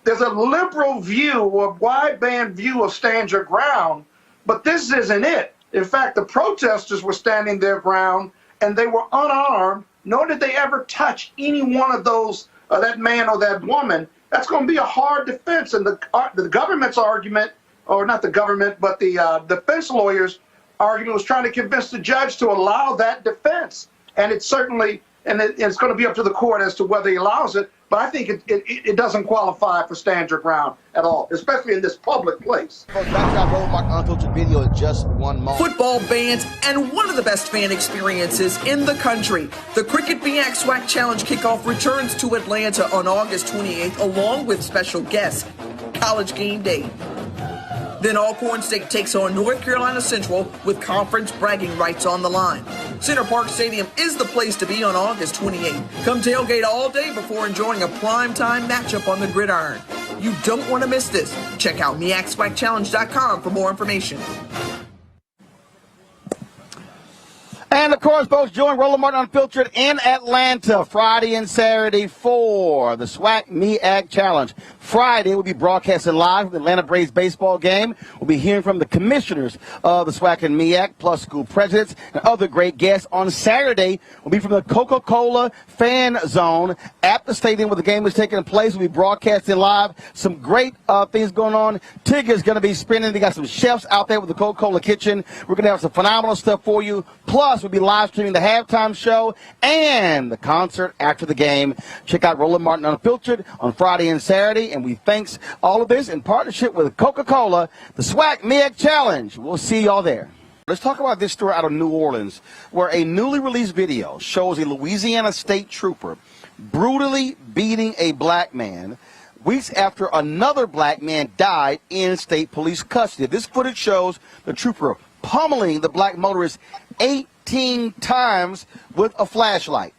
there's a liberal view, a wideband view of stand your ground, but this isn't it. In fact, the protesters were standing their ground and they were unarmed, nor did they ever touch any one of those, that man or that woman. That's going to be a hard defense. And the government's argument, or not the government, but the defense lawyers' argument was trying to convince the judge to allow that defense. And it's certainly, it's going to be up to the court as to whether he allows it. But I think it doesn't qualify for stand your ground at all, especially in this public place. Video in just 1 moment. Football bands and one of the best fan experiences in the country. The Cricket BX SWAC Challenge kickoff returns to Atlanta on August 28th, along with special guests, College Game Day. Then Alcorn State takes on North Carolina Central with conference bragging rights on the line. Center Park Stadium is the place to be on August 28th. Come tailgate all day before enjoying a primetime matchup on the gridiron. You don't want to miss this. Check out MEACSWACChallenge.com for more information. And, of course, folks, join Roland Martin Unfiltered in Atlanta Friday and Saturday for the SWAC MEAC Challenge. Friday, we'll be broadcasting live from the Atlanta Braves baseball game. We'll be hearing from the commissioners of the SWAC and MEAC, plus school presidents and other great guests. On Saturday, we'll be from the Coca-Cola fan zone at the stadium where the game is taking place. We'll be broadcasting live. Some great things going on. Tigger's going to be spinning. They got some chefs out there with the Coca-Cola kitchen. We're going to have some phenomenal stuff for you. Plus, we'll be live streaming the halftime show and the concert after the game. Check out Roland Martin Unfiltered on Friday and Saturday. And we thanks all of this in partnership with Coca-Cola, the SWAC MEAC Challenge. We'll see y'all there. Let's talk about this story out of New Orleans, where a newly released video shows a Louisiana state trooper brutally beating a black man weeks after another black man died in state police custody. This footage shows the trooper pummeling the black motorist 18 times with a flashlight.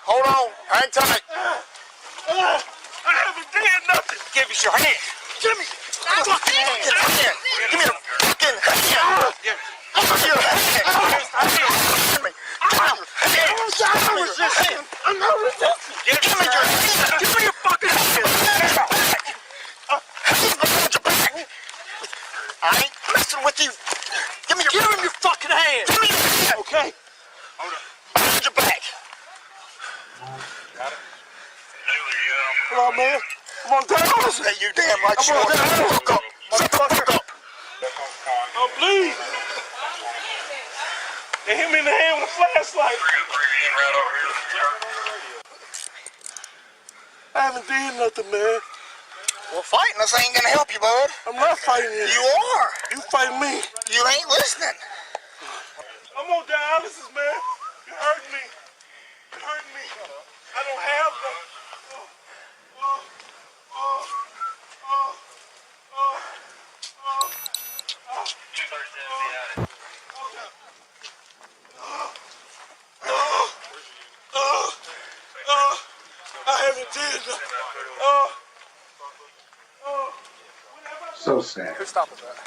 Hold on. Hang tight. I haven't done nothing. Give us your hand. Give me your fucking hand. Give me your fucking hand. Give me your hand. Give me I'm resisting. I'm not resisting. Give me your hand. Give me your fucking hand. I want your back. I ain't messing with you. Give him your fucking hand. Give me your hand. Okay. Hold up. I want your back. Got it. Come on, man. Come on down. Hey, you damn right you are. Fuck up. Shut the fuck up. I'm bleeding. They hit me in the hand with a flashlight. I haven't done nothing, man. Well, fighting us ain't gonna help you, bud. I'm not fighting you. You are. You fight me. You ain't listening. I'm on dialysis, man. You hurt me. You hurt me. I don't have the... I haven't did nothing. So sad. Who stopped that?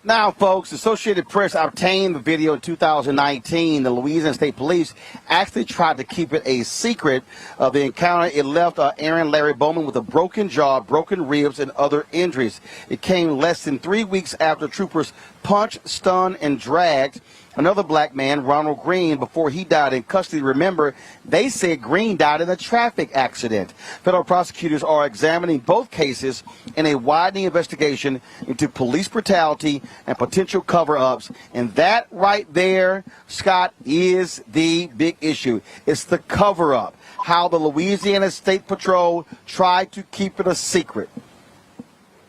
Now, folks, Associated Press obtained the video in 2019. The Louisiana State Police actually tried to keep it a secret of the encounter. It left Aaron Larry Bowman with a broken jaw, broken ribs, and other injuries. It came less than 3 weeks after troopers punched, stunned, and dragged another black man, Ronald Green, before he died in custody. Remember, they said Green died in a traffic accident. Federal prosecutors are examining both cases in a widening investigation into police brutality and potential cover-ups. And that right there, Scott, is the big issue. It's the cover-up, how the Louisiana State Patrol tried to keep it a secret.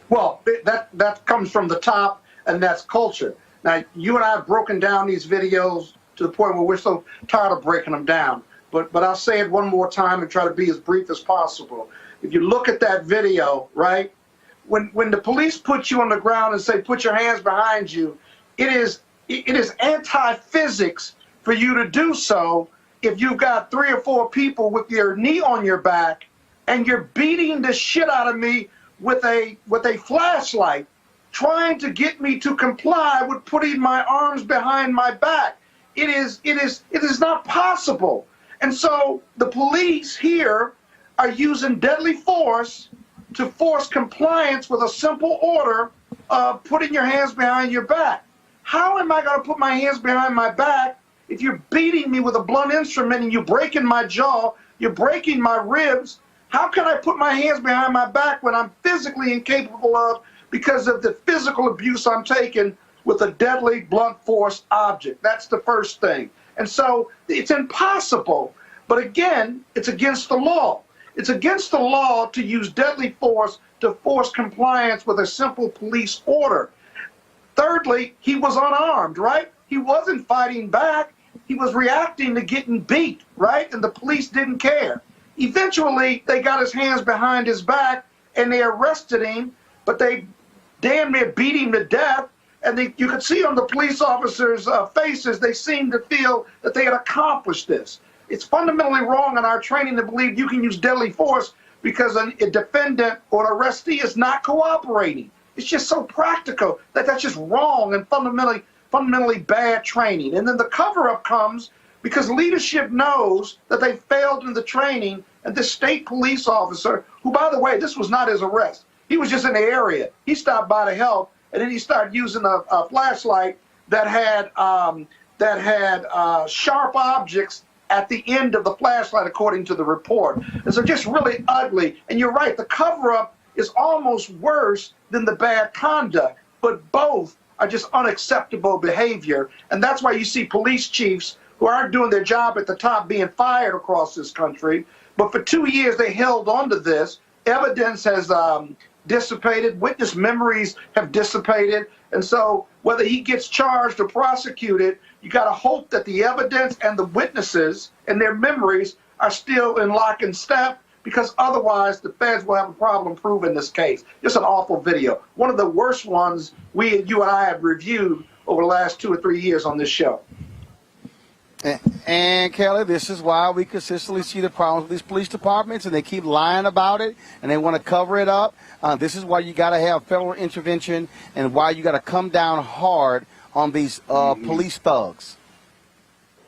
Well, that comes from the top, and that's culture. Now, you and I have broken down these videos to the point where we're so tired of breaking them down. But I'll say it one more time and try to be as brief as possible. If you look at that video, right, when the police put you on the ground and say, put your hands behind you, it is anti-physics for you to do so if you've got 3 or 4 people with your knee on your back and you're beating the shit out of me with a flashlight, trying to get me to comply with putting my arms behind my back. It is not possible. And so the police here are using deadly force to force compliance with a simple order of putting your hands behind your back. How am I going to put my hands behind my back if you're beating me with a blunt instrument and you're breaking my jaw, you're breaking my ribs? How can I put my hands behind my back when I'm physically incapable of, because of the physical abuse I'm taking with a deadly blunt force object? That's the first thing. And so it's impossible. But again, it's against the law. It's against the law to use deadly force to force compliance with a simple police order. Thirdly, he was unarmed, right? He wasn't fighting back. He was reacting to getting beat, right? And the police didn't care. Eventually, they got his hands behind his back and they arrested him, but they damn near beat him to death. And you could see on the police officers' faces, they seemed to feel that they had accomplished this. It's fundamentally wrong in our training to believe you can use deadly force because a defendant or an arrestee is not cooperating. It's just so practical that that's just wrong and fundamentally bad training. And then the cover-up comes because leadership knows that they failed in the training, and this state police officer, who, by the way, this was not his arrest. He was just in the area. He stopped by to help, and then he started using a flashlight that had sharp objects at the end of the flashlight, according to the report. And so just really ugly. And you're right, the cover-up is almost worse than the bad conduct, but both are just unacceptable behavior. And that's why you see police chiefs who aren't doing their job at the top being fired across this country. But for 2 years, they held on to this evidence has dissipated, witness memories have dissipated, and so whether he gets charged or prosecuted, you got to hope that the evidence and the witnesses and their memories are still in lock and step, because otherwise the feds will have a problem proving this case. It's an awful video. One of the worst ones you and I have reviewed over the last 2 or 3 years on this show. And Kelly, this is why we consistently see the problems with these police departments, and they keep lying about it, and they want to cover it up. This is why you got to have federal intervention, and why you got to come down hard on these police thugs.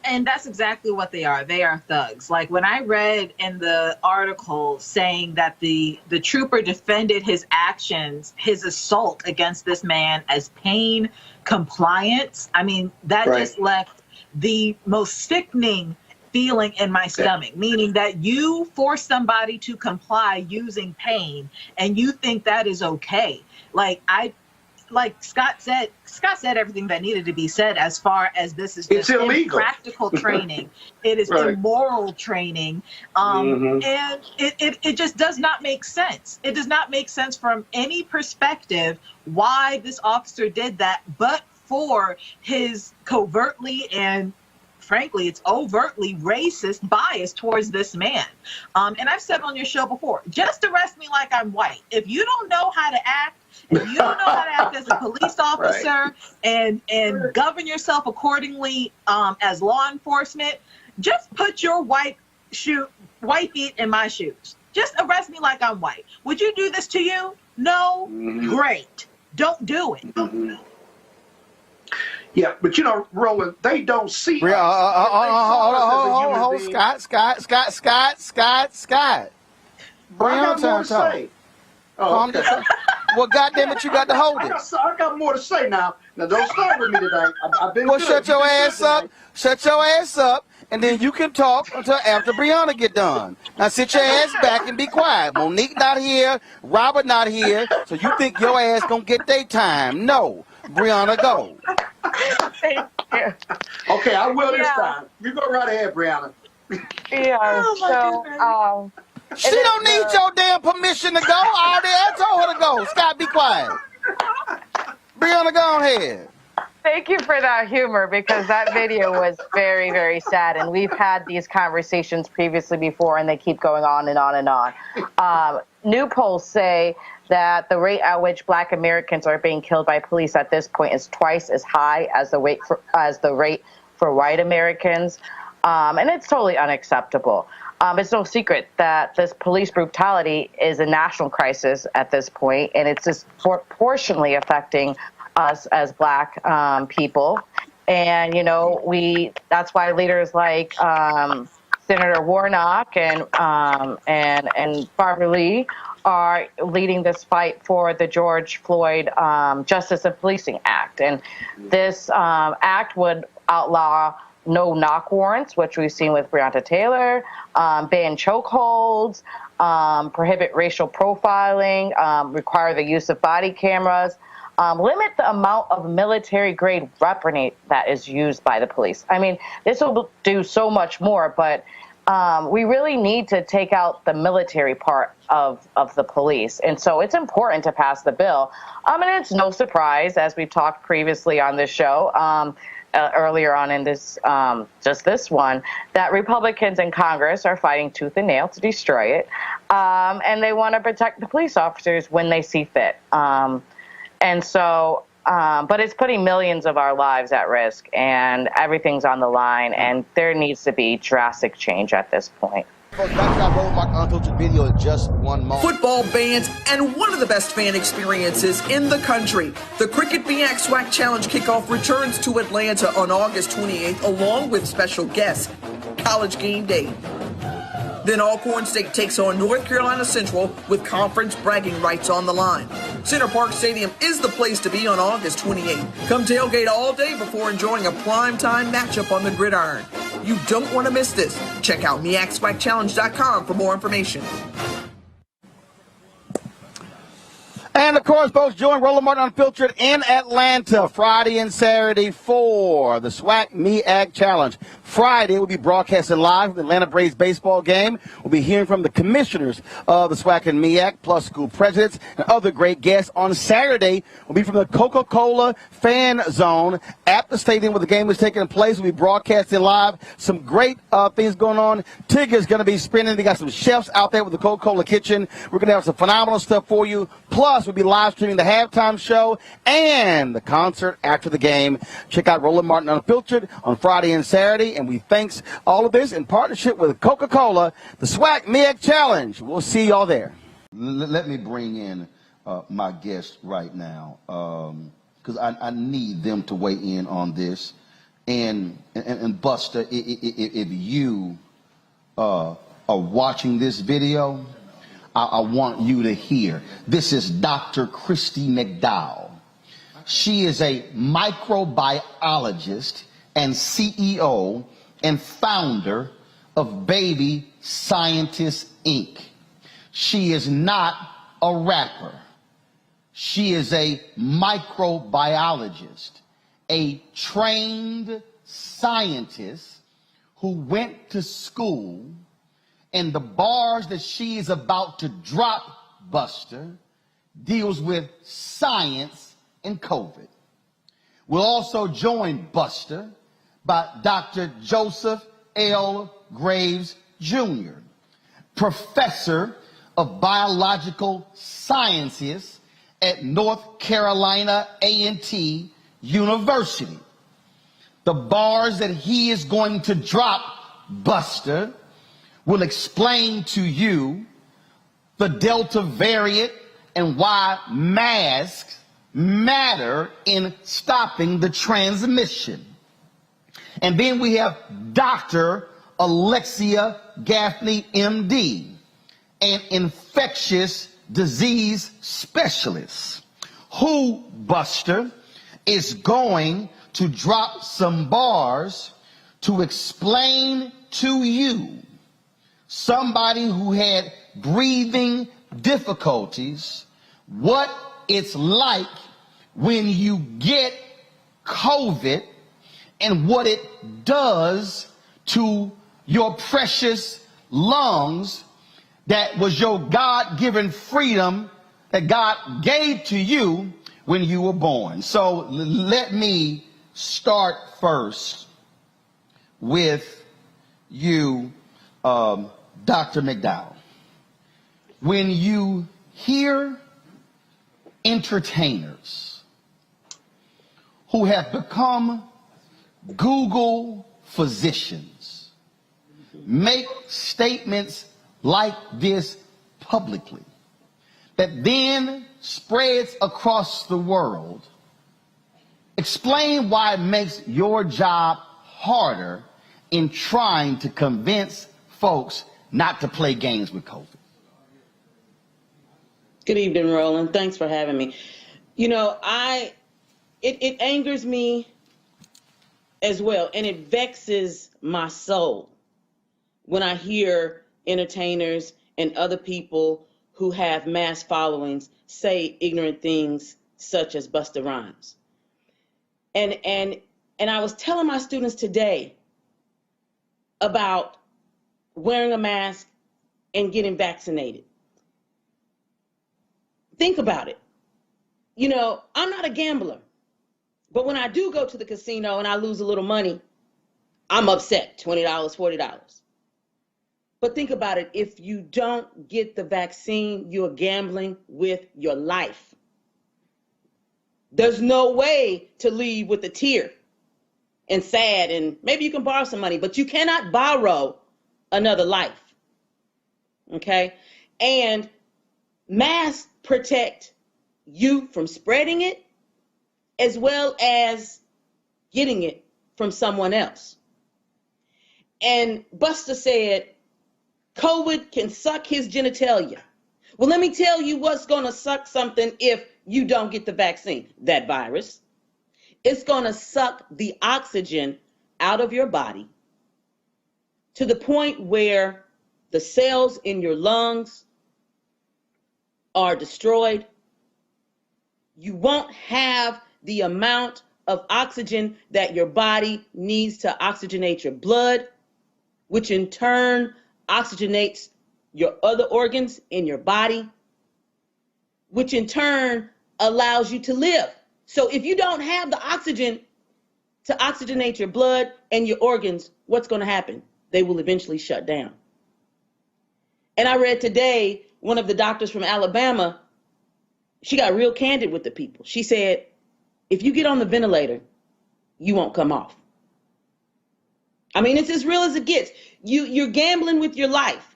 And that's exactly what they are. They are thugs. Like when I read in the article saying that the trooper defended his actions, his assault against this man as pain compliance, I mean, that just left the most sickening feeling in my stomach, meaning that you force somebody to comply using pain and you think that is okay. Like Scott said everything that needed to be said as far as this is just impractical training. It is immoral training. And it just does not make sense. It does not make sense from any perspective why this officer did that, but for his covertly and frankly, it's overtly racist bias towards this man. And I've said on your show before, just arrest me like I'm white. If you don't know how to act, if you don't know how to act as a police officer and govern yourself accordingly as law enforcement, just put your white feet in my shoes. Just arrest me like I'm white. Would you do this to you? No? Great. Don't do it. Yeah, but you know, Roland, they don't see Hold, Scott. Brianna, more to say. Oh, okay. Well, goddamn it, you got to hold it. I got more to say now. Now, don't start with me today. I've been good. Shut your ass up. Shut your ass up, and then you can talk until after Brianna get done. Now, sit your ass back and be quiet. Monique not here. Robert not here. So you think your ass gonna get their time? No. Brianna, go. Thank you. Okay, I will this time. You go right ahead, Brianna. Yeah, she don't need your damn permission to go. All day I told her to go. Scott, be quiet. Brianna, go ahead. Thank you for that humor, because that video was very, very sad. And we've had these conversations previously before, and they keep going on and on and on. New polls say that the rate at which Black Americans are being killed by police at this point is twice as high as the rate for white Americans. And it's totally unacceptable. It's no secret that this police brutality is a national crisis at this point, and it's disproportionately affecting us as Black people. And, you know, that's why leaders like Senator Warnock and Barbara Lee are leading this fight for the George Floyd Justice and Policing Act. And this act would outlaw no knock warrants, which we've seen with Breonna Taylor, ban chokeholds, prohibit racial profiling, require the use of body cameras, limit the amount of military-grade weaponry that is used by the police. I mean, this will do so much more, but we really need to take out the military part of the police. And so it's important to pass the bill. And it's no surprise, as we've talked previously on this show, earlier on in this, just this one, that Republicans in Congress are fighting tooth and nail to destroy it. And they want to protect the police officers when they see fit. And so, but it's putting millions of our lives at risk, and everything's on the line, and there needs to be drastic change at this point. Video in just one moment. Football bans and one of the best fan experiences in the country. The Cricket BX SWAC Challenge kickoff returns to Atlanta on August 28th, along with special guests, College Game Day. Then Alcorn State takes on North Carolina Central with conference bragging rights on the line. Center Park Stadium is the place to be on August 28th. Come tailgate all day before enjoying a primetime matchup on the gridiron. You don't want to miss this. Check out MEACSWACchallenge.com for more information. And, of course, folks, join Roland Unfiltered in Atlanta Friday and Saturday for the SWAC MEAC Challenge. Friday, we'll be broadcasting live from the Atlanta Braves baseball game. We'll be hearing from the commissioners of the SWAC and MEAC, plus school presidents and other great guests. On Saturday, we'll be from the Coca-Cola fan zone at the stadium where the game is taking place. We'll be broadcasting live. Some great things going on. Tigger's going to be spinning. They got some chefs out there with the Coca-Cola kitchen. We're going to have some phenomenal stuff for you. Plus, we'll be live streaming the halftime show and the concert after the game. Check out Roland Martin Unfiltered on Friday and Saturday. And we thanks all of this in partnership with Coca-Cola, the SWAC MEAC Challenge. We'll see y'all there. Let me bring in my guest right now because I need them to weigh in on this. And Busta, if you are watching this video, I want you to hear. This is Dr. Christy McDowell. She is a microbiologist and CEO and founder of Baby Scientist, Inc. She is not a rapper. She is a microbiologist, a trained scientist who went to school, and the bars that she is about to drop, Buster, deals with science and COVID. We'll also join Buster by Dr. Joseph L. Graves, Jr., professor of biological sciences at North Carolina A&T University. The bars that he is going to drop, Buster, will explain to you the Delta variant and why masks matter in stopping the transmission. And then we have Dr. Alexia Gaffney, MD, an infectious disease specialist, who, Buster, is going to drop some bars to explain to you, somebody who had breathing difficulties, what it's like when you get COVID and what it does to your precious lungs that was your God-given freedom that God gave to you when you were born. So let me start first with you, Dr. McDowell. When you hear entertainers who have become Google physicians make statements like this publicly, that then spreads across the world, explain why it makes your job harder in trying to convince folks not to play games with COVID. Good evening, Roland. Thanks for having me. You know, it angers me as well, and it vexes my soul when I hear entertainers and other people who have mass followings say ignorant things such as Busta Rhymes. And I was telling my students today about wearing a mask and getting vaccinated. Think about it. You know, I'm not a gambler, but when I do go to the casino and I lose a little money, I'm upset, $20, $40. But think about it. If you don't get the vaccine, you're gambling with your life. There's no way to leave with a tear and sad, and maybe you can borrow some money, but you cannot borrow another life. Okay? And masks protect you from spreading it as well as getting it from someone else. And Busta said, COVID can suck his genitalia. Well, let me tell you what's going to suck something if you don't get the vaccine. That virus. It's going to suck the oxygen out of your body to the point where the cells in your lungs are destroyed you won't have the amount of oxygen that your body needs to oxygenate your blood, which in turn oxygenates your other organs in your body, which in turn allows you to live. So if you don't have the oxygen to oxygenate your blood and your organs, what's going to happen? They will eventually shut down. And I read today, one of the doctors from Alabama, she got real candid with the people. She said, if you get on the ventilator, you won't come off. I mean, it's as real as it gets. You're gambling with your life.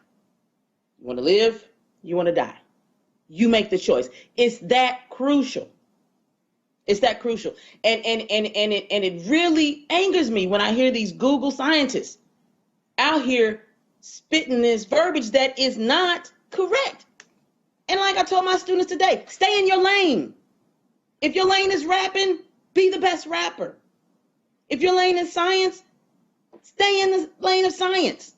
You want to live, you want to die. You make the choice. It's that crucial. It's that crucial. And it really angers me when I hear these Google scientists out here spitting this verbiage that is not correct. And like I told my students today, stay in your lane. If your lane is rapping, be the best rapper. If your lane is science, stay in the lane of science.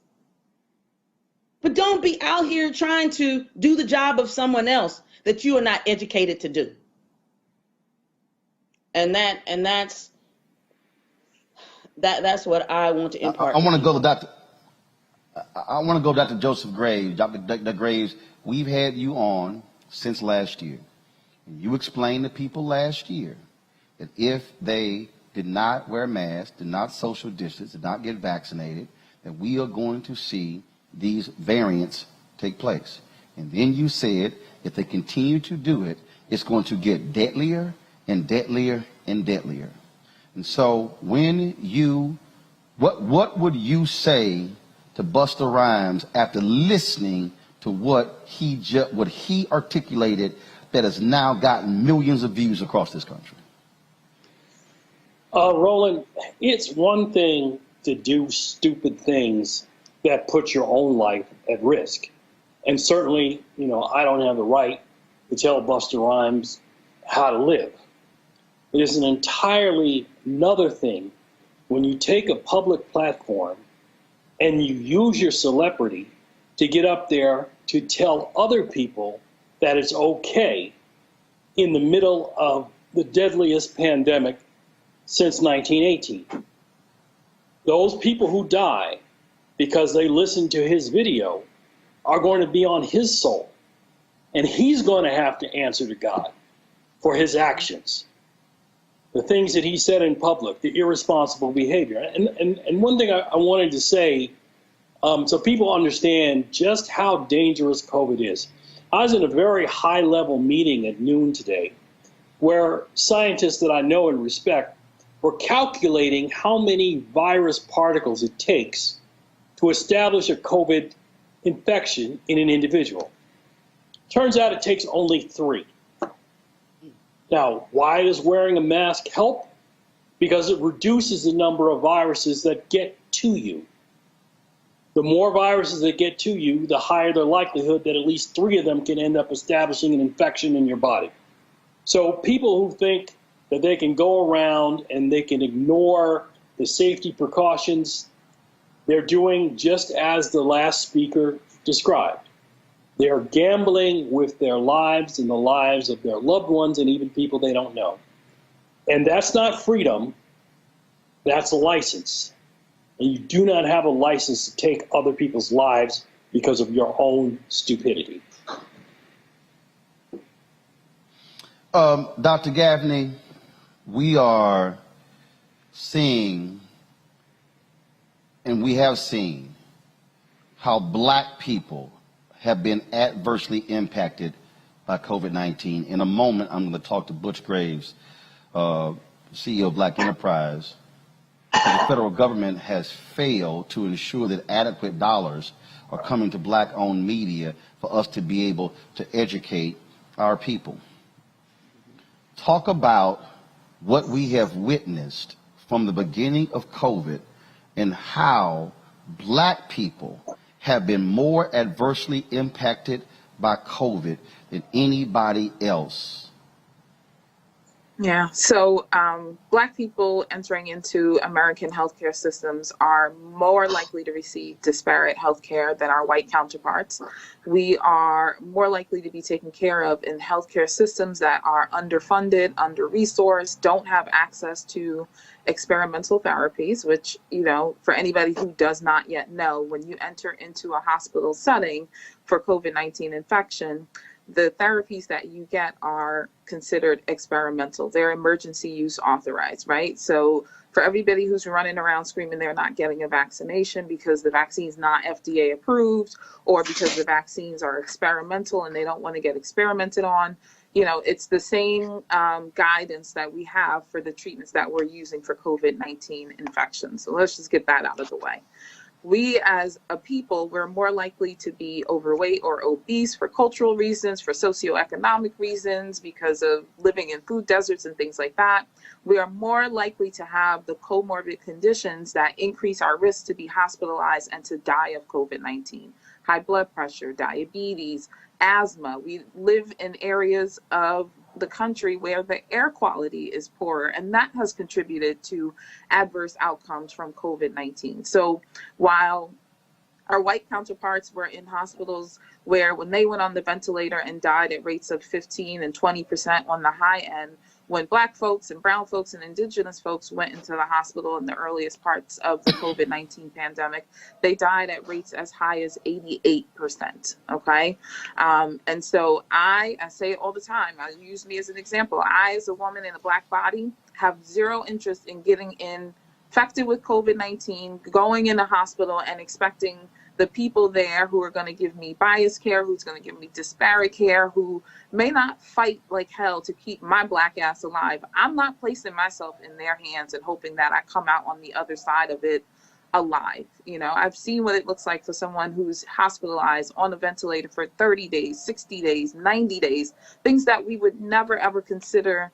But don't be out here trying to do the job of someone else that you are not educated to do. And that's what I want to impart. I want to go to Dr. Joseph Graves. Dr. Graves, we've had you on since last year. And you explained to people last year that if they did not wear masks, did not social distance, did not get vaccinated, that we are going to see these variants take place. And then you said if they continue to do it, it's going to get deadlier and deadlier and deadlier. And so when you, what would you say to Busta Rhymes after listening to what he articulated that has now gotten millions of views across this country? Roland, it's one thing to do stupid things that put your own life at risk. And certainly, I don't have the right to tell Busta Rhymes how to live. It is an entirely another thing when you take a public platform and you use your celebrity to get up there to tell other people that it's okay in the middle of the deadliest pandemic since 1918. Those people who die because they listened to his video are going to be on his soul. And he's going to have to answer to God for his actions, the things that he said in public, the irresponsible behavior. And one thing I wanted to say, so people understand just how dangerous COVID is. I was in a very high-level meeting at noon today where scientists that I know and respect were calculating how many virus particles it takes to establish a COVID infection in an individual. Turns out it takes only 3. Now, why does wearing a mask help? Because it reduces the number of viruses that get to you. The more viruses that get to you, the higher the likelihood that at least 3 of them can end up establishing an infection in your body. So people who think that they can go around and they can ignore the safety precautions, they're doing just as the last speaker described. They're gambling with their lives and the lives of their loved ones and even people they don't know. And that's not freedom, that's a license. And you do not have a license to take other people's lives because of your own stupidity. Dr. Gaffney, we are seeing, and we have seen, how black people have been adversely impacted by COVID-19. In a moment, I'm going to talk to Butch Graves, CEO of Black Enterprise. The federal government has failed to ensure that adequate dollars are coming to black-owned media for us to be able to educate our people. Talk about what we have witnessed from the beginning of COVID and how black people have been more adversely impacted by COVID than anybody else. Yeah. So Black people entering into American healthcare systems are more likely to receive disparate healthcare than our white counterparts. We are more likely to be taken care of in healthcare systems that are underfunded, under-resourced, don't have access to experimental therapies, which, you know, for anybody who does not yet know, when you enter into a hospital setting for COVID-19 infection, the therapies that you get are considered experimental. They're emergency use authorized, right? So for everybody who's running around screaming they're not getting a vaccination because the vaccine's not FDA approved or because the vaccines are experimental and they don't want to get experimented on, you know, it's the same guidance that we have for the treatments that we're using for COVID-19 infections. So let's just get that out of the way. We as a people, we're more likely to be overweight or obese for cultural reasons, for socioeconomic reasons, because of living in food deserts and things like that. We are more likely to have the comorbid conditions that increase our risk to be hospitalized and to die of COVID-19. High blood pressure, diabetes, asthma. We live in areas of the country where the air quality is poorer, and that has contributed to adverse outcomes from COVID-19. So while our white counterparts were in hospitals where when they went on the ventilator and died at rates of 15 and 20% on the high end, when Black folks and brown folks and indigenous folks went into the hospital in the earliest parts of the COVID-19 pandemic, they died at rates as high as 88%, okay? And so I say it all the time, I use me as an example. I, as a woman in a Black body, have zero interest in getting infected with COVID-19, going in the hospital and expecting the people there who are going to give me biased care, who's going to give me disparate care, who may not fight like hell to keep my Black ass alive. I'm not placing myself in their hands and hoping that I come out on the other side of it alive. You know, I've seen what it looks like for someone who's hospitalized on a ventilator for 30 days, 60 days, 90 days, things that we would never ever consider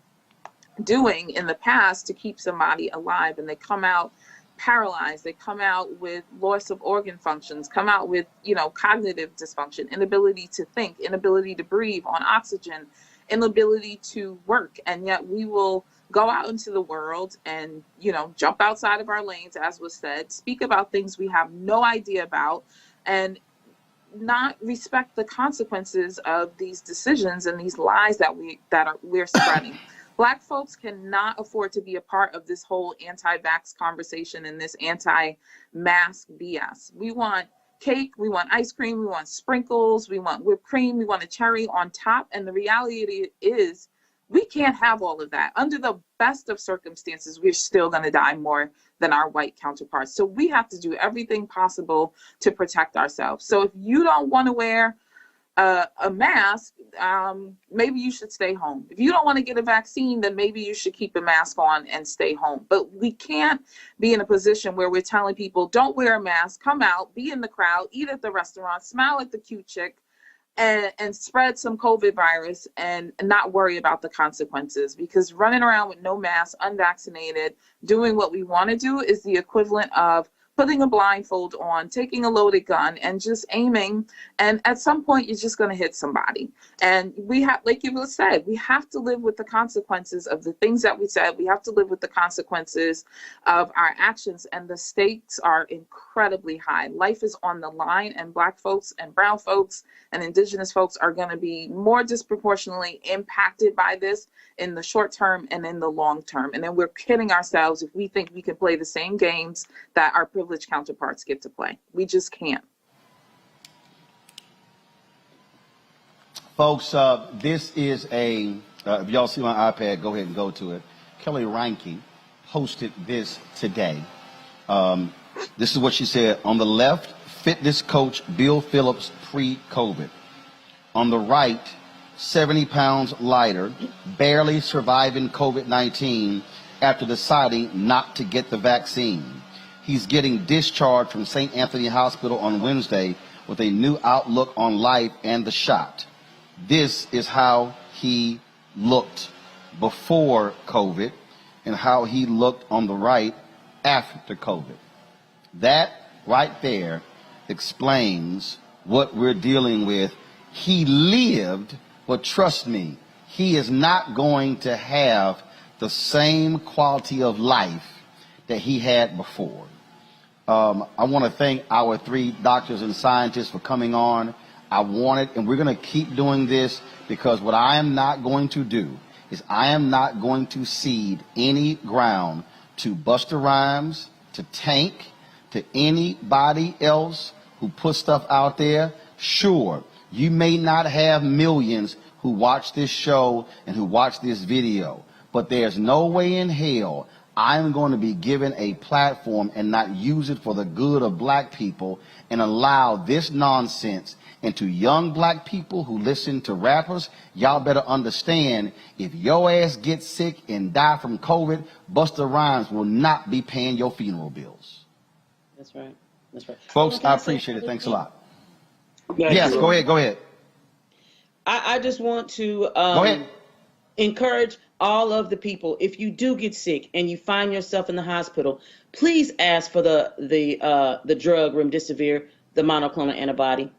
doing in the past to keep somebody alive, and they come out paralyzed, they come out with loss of organ functions, come out with, you know, cognitive dysfunction, inability to think, inability to breathe on oxygen, inability to work. And yet we will go out into the world and, you know, jump outside of our lanes, as was said, speak about things we have no idea about, and not respect the consequences of these decisions and these lies that we're spreading. Black folks cannot afford to be a part of this whole anti-vax conversation and this anti-mask BS. We want cake, we want ice cream, we want sprinkles, we want whipped cream, we want a cherry on top. And the reality is we can't have all of that. Under the best of circumstances, we're still going to die more than our white counterparts. So we have to do everything possible to protect ourselves. So if you don't want to wear a mask, maybe you should stay home. If you don't want to get a vaccine, then maybe you should keep a mask on and stay home. But we can't be in a position where we're telling people, don't wear a mask, come out, be in the crowd, eat at the restaurant, smile at the cute chick, and spread some COVID virus and not worry about the consequences. Because running around with no mask, unvaccinated, doing what we want to do is the equivalent of putting a blindfold on, taking a loaded gun, and just aiming. And at some point, you're just going to hit somebody. And we have, like you said, we have to live with the consequences of the things that we said. We have to live with the consequences of our actions. And the stakes are incredibly high. Life is on the line, and Black folks and brown folks and indigenous folks are going to be more disproportionately impacted by this in the short term and in the long term. And then we're kidding ourselves if we think we can play the same games that our privileged counterparts get to play. We just can't. Folks, this is if y'all see my iPad, go ahead and go to it. Kelly Reinke posted this today. This is what she said. On the left, fitness coach Bill Phillips pre-COVID. On the right, 70 pounds lighter, barely surviving COVID-19 after deciding not to get the vaccine. He's getting discharged from St. Anthony Hospital on Wednesday with a new outlook on life and the shot. This is how he looked before COVID and how he looked on the right after COVID. That right there explains what we're dealing with. He lived, but trust me, he is not going to have the same quality of life that he had before. I want to thank our 3 doctors and scientists for coming on. I want it, and we're going to keep doing this, because what I am not going to do is I am not going to cede any ground to Busta Rhymes, to Tank, to anybody else who puts stuff out there. Sure, you may not have millions who watch this show and who watch this video, but there's no way in hell I'm going to be given a platform and not use it for the good of black people and allow this nonsense into young black people who listen to rappers. Y'all better understand, if your ass gets sick and die from COVID, Busta Rhymes will not be paying your funeral bills. That's right. That's right. Folks, I appreciate it. Thanks a lot. Thank Yes, you. go ahead. I just want to Go ahead. encourage all of the people, if you do get sick and you find yourself in the hospital, please ask for the drug remdesivir, the monoclonal antibody.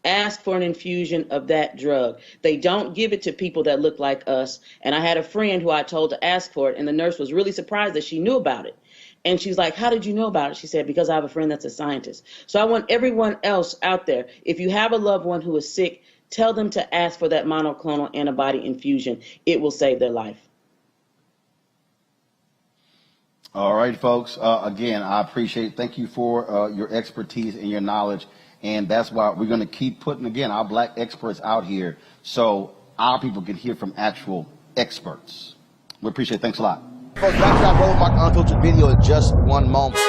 Ask for an infusion of that drug. They don't give it to people that look like us. And I had a friend who I told to ask for it, and the nurse was really surprised that she knew about it. And she's like, how did you know about it? She said, because I have a friend that's a scientist. So I want everyone else out there, if you have a loved one who is sick, tell them to ask for that monoclonal antibody infusion. It will save their life. All right, folks. Again, I appreciate it. Thank you for your expertise and your knowledge. And that's why we're going to keep putting, again, our black experts out here so our people can hear from actual experts. We appreciate it. Thanks a lot. Folks, back to that Roland Martin Unfiltered video in just one moment.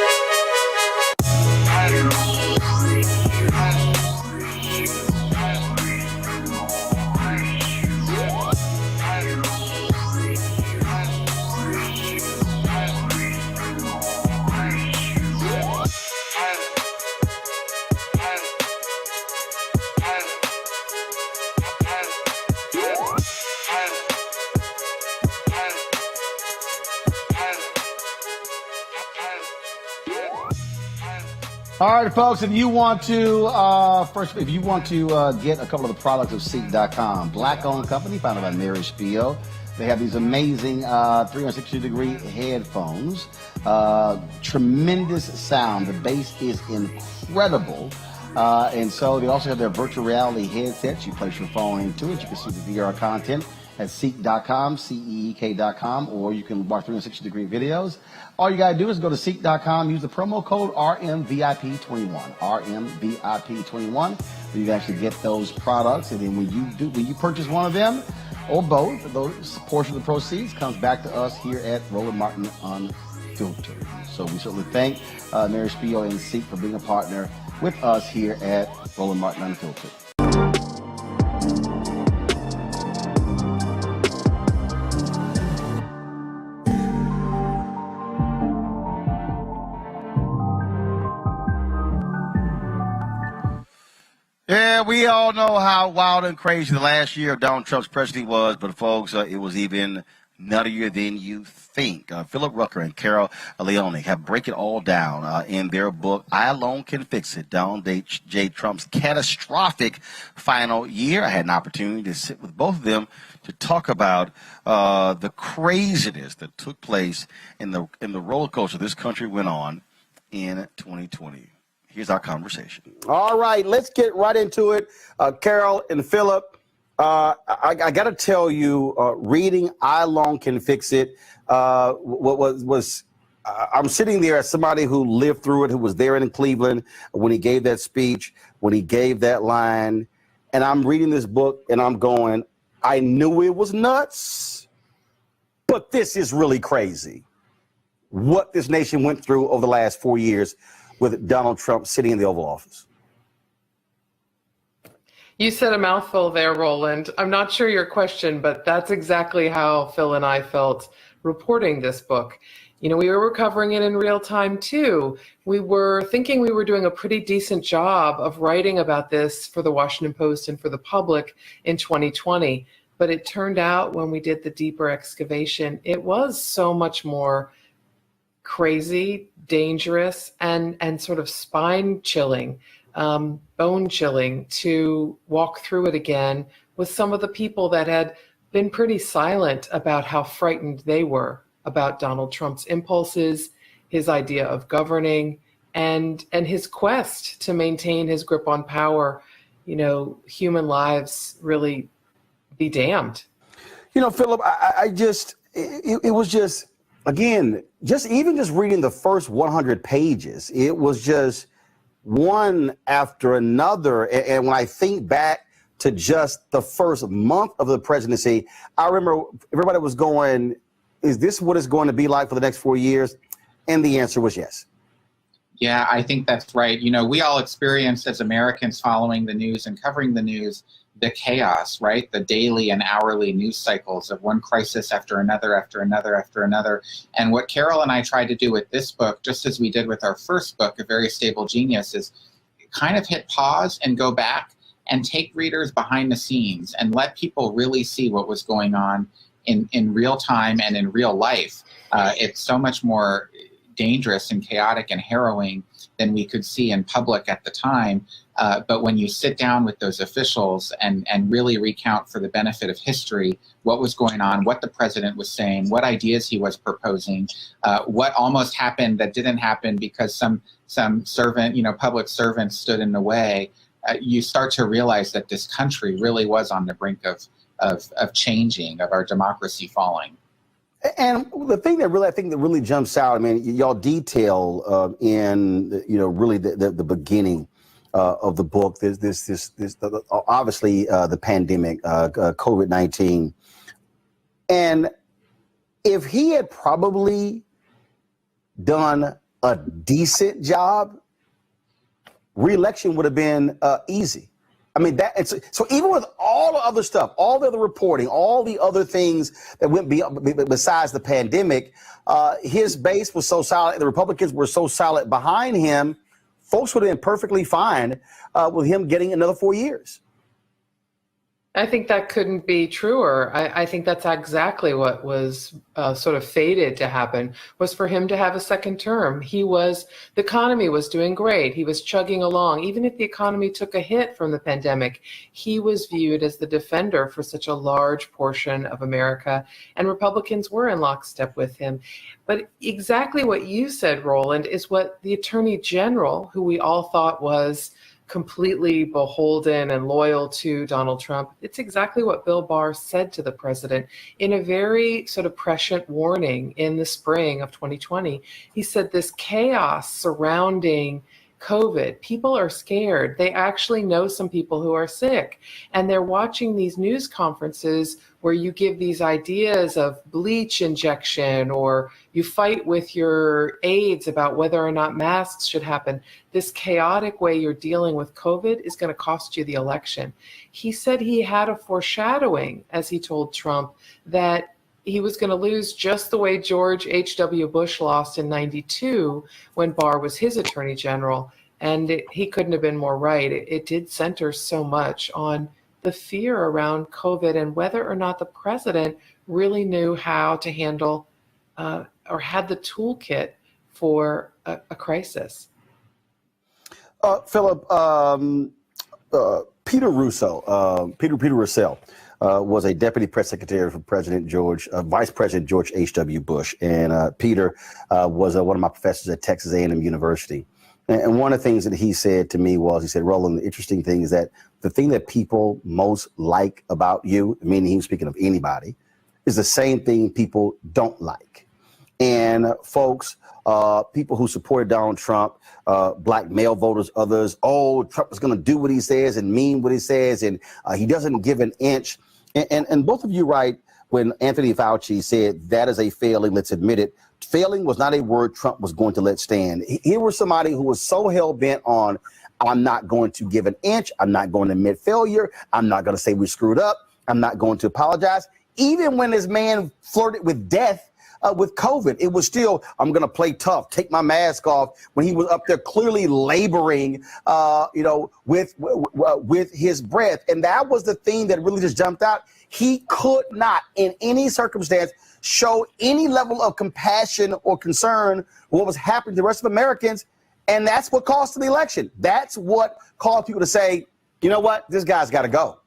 All right, folks, if you want to, get a couple of the products of Seek.com, black-owned company founded by Mary Spio. They have these amazing 360-degree headphones, tremendous sound. The bass is incredible. And so they also have their virtual reality headsets. You place your phone into it. You can see the VR content at Seek.com, CEEK.com, or you can watch 360-degree videos. All you got to do is go to Seek.com, use the promo code RMVIP21, RMVIP21. You can actually get those products. And then when you purchase one of them, or both, those portion of the proceeds comes back to us here at Roland Martin Unfiltered. So we certainly thank Mary Spio and Seek for being a partner with us here at Roland Martin Unfiltered. Yeah, we all know how wild and crazy the last year of Donald Trump's presidency was, but folks, it was even nuttier than you think. Philip Rucker and Carol Leone have break it all down in their book, I Alone Can Fix It, Donald J. Trump's catastrophic final year. I had an opportunity to sit with both of them to talk about the craziness that took place in the roller coaster this country went on in 2020. Here's our conversation. All right, let's get right into it. Carol and Philip, I got to tell you, reading I Alone Can Fix It, I'm sitting there as somebody who lived through it, who was there in Cleveland when he gave that speech, when he gave that line, and I'm reading this book and I'm going, I knew it was nuts, but this is really crazy. What this nation went through over the last 4 years with Donald Trump sitting in the Oval Office. You said a mouthful there, Roland. I'm not sure your question, but that's exactly how Phil and I felt reporting this book. You know, we were covering it in real time too. We were thinking we were doing a pretty decent job of writing about this for the Washington Post and for the public in 2020. But it turned out when we did the deeper excavation, it was so much more crazy, dangerous, and sort of spine chilling, bone chilling to walk through it again with some of the people that had been pretty silent about how frightened they were about Donald Trump's impulses, his idea of governing, and his quest to maintain his grip on power. You know, human lives really be damned. You know, Philip, it was just, again, just reading the first 100 pages, it was just one after another. And when I think back to just the first month of the presidency, I remember everybody was going, is this what it's going to be like for the next 4 years? And the answer was yes. Yeah, I think that's right. You know, we all experienced as Americans following the news and covering the news, the chaos, right? The daily and hourly news cycles of one crisis after another, after another, after another. And what Carol and I tried to do with this book, just as we did with our first book, A Very Stable Genius, is kind of hit pause and go back and take readers behind the scenes and let people really see what was going on in real time and in real life. It's so much more dangerous and chaotic and harrowing than we could see in public at the time. But when you sit down with those officials and really recount for the benefit of history what was going on, what the president was saying, what ideas he was proposing, what almost happened that didn't happen because some servant, public servant stood in the way, you start to realize that this country really was on the brink of changing, of our democracy falling. And the thing that really, I think that really jumps out, I mean, y'all detail in, really the beginning of the book, this obviously the pandemic, COVID-19. And if he had probably done a decent job, re-election would have been easy. I mean, so even with all the other stuff, all the other reporting, all the other things that went besides the pandemic, his base was so solid, the Republicans were so solid behind him, folks would have been perfectly fine with him getting another 4 years. I think that couldn't be truer. I think that's exactly what was sort of fated to happen, was for him to have a second term. The economy was doing great. He was chugging along. Even if the economy took a hit from the pandemic, he was viewed as the defender for such a large portion of America, and Republicans were in lockstep with him. But exactly what you said, Roland, is what the Attorney General, who we all thought was completely beholden and loyal to Donald Trump, it's exactly what Bill Barr said to the president in a very sort of prescient warning in the spring of 2020. He said this chaos surrounding COVID, people are scared. They actually know some people who are sick, and they're watching these news conferences where you give these ideas of bleach injection, or you fight with your aides about whether or not masks should happen. This chaotic way you're dealing with COVID is going to cost you the election. He said he had a foreshadowing, as he told Trump, that he was going to lose just the way George H.W. Bush lost in '92 when Barr was his attorney general. And he couldn't have been more right. It did center so much on the fear around COVID and whether or not the president really knew how to handle or had the toolkit for a crisis. Philip, Peter Russell was a deputy press secretary for Vice President George H.W. Bush. And Peter was one of my professors at Texas A&M University. And one of the things that he said to me was, he said, Roland, the interesting thing is that the thing that people most like about you, meaning he was speaking of anybody, is the same thing people don't like. And folks, people who supported Donald Trump, black male voters, others, Trump is going to do what he says and mean what he says, and he doesn't give an inch. And both of you write when Anthony Fauci said that is a failing, let's admit it. Failing was not a word Trump was going to let stand. Here was somebody who was so hell-bent on, I'm not going to give an inch, I'm not going to admit failure, I'm not going to say we screwed up, I'm not going to apologize. Even when this man flirted with death with COVID, it was still, I'm going to play tough, take my mask off, when he was up there clearly laboring, with his breath. And that was the thing that really just jumped out. He could not, in any circumstance, show any level of compassion or concern for what was happening to the rest of Americans. And that's what cost him the election. That's what caused people to say, you know what, this guy's got to go.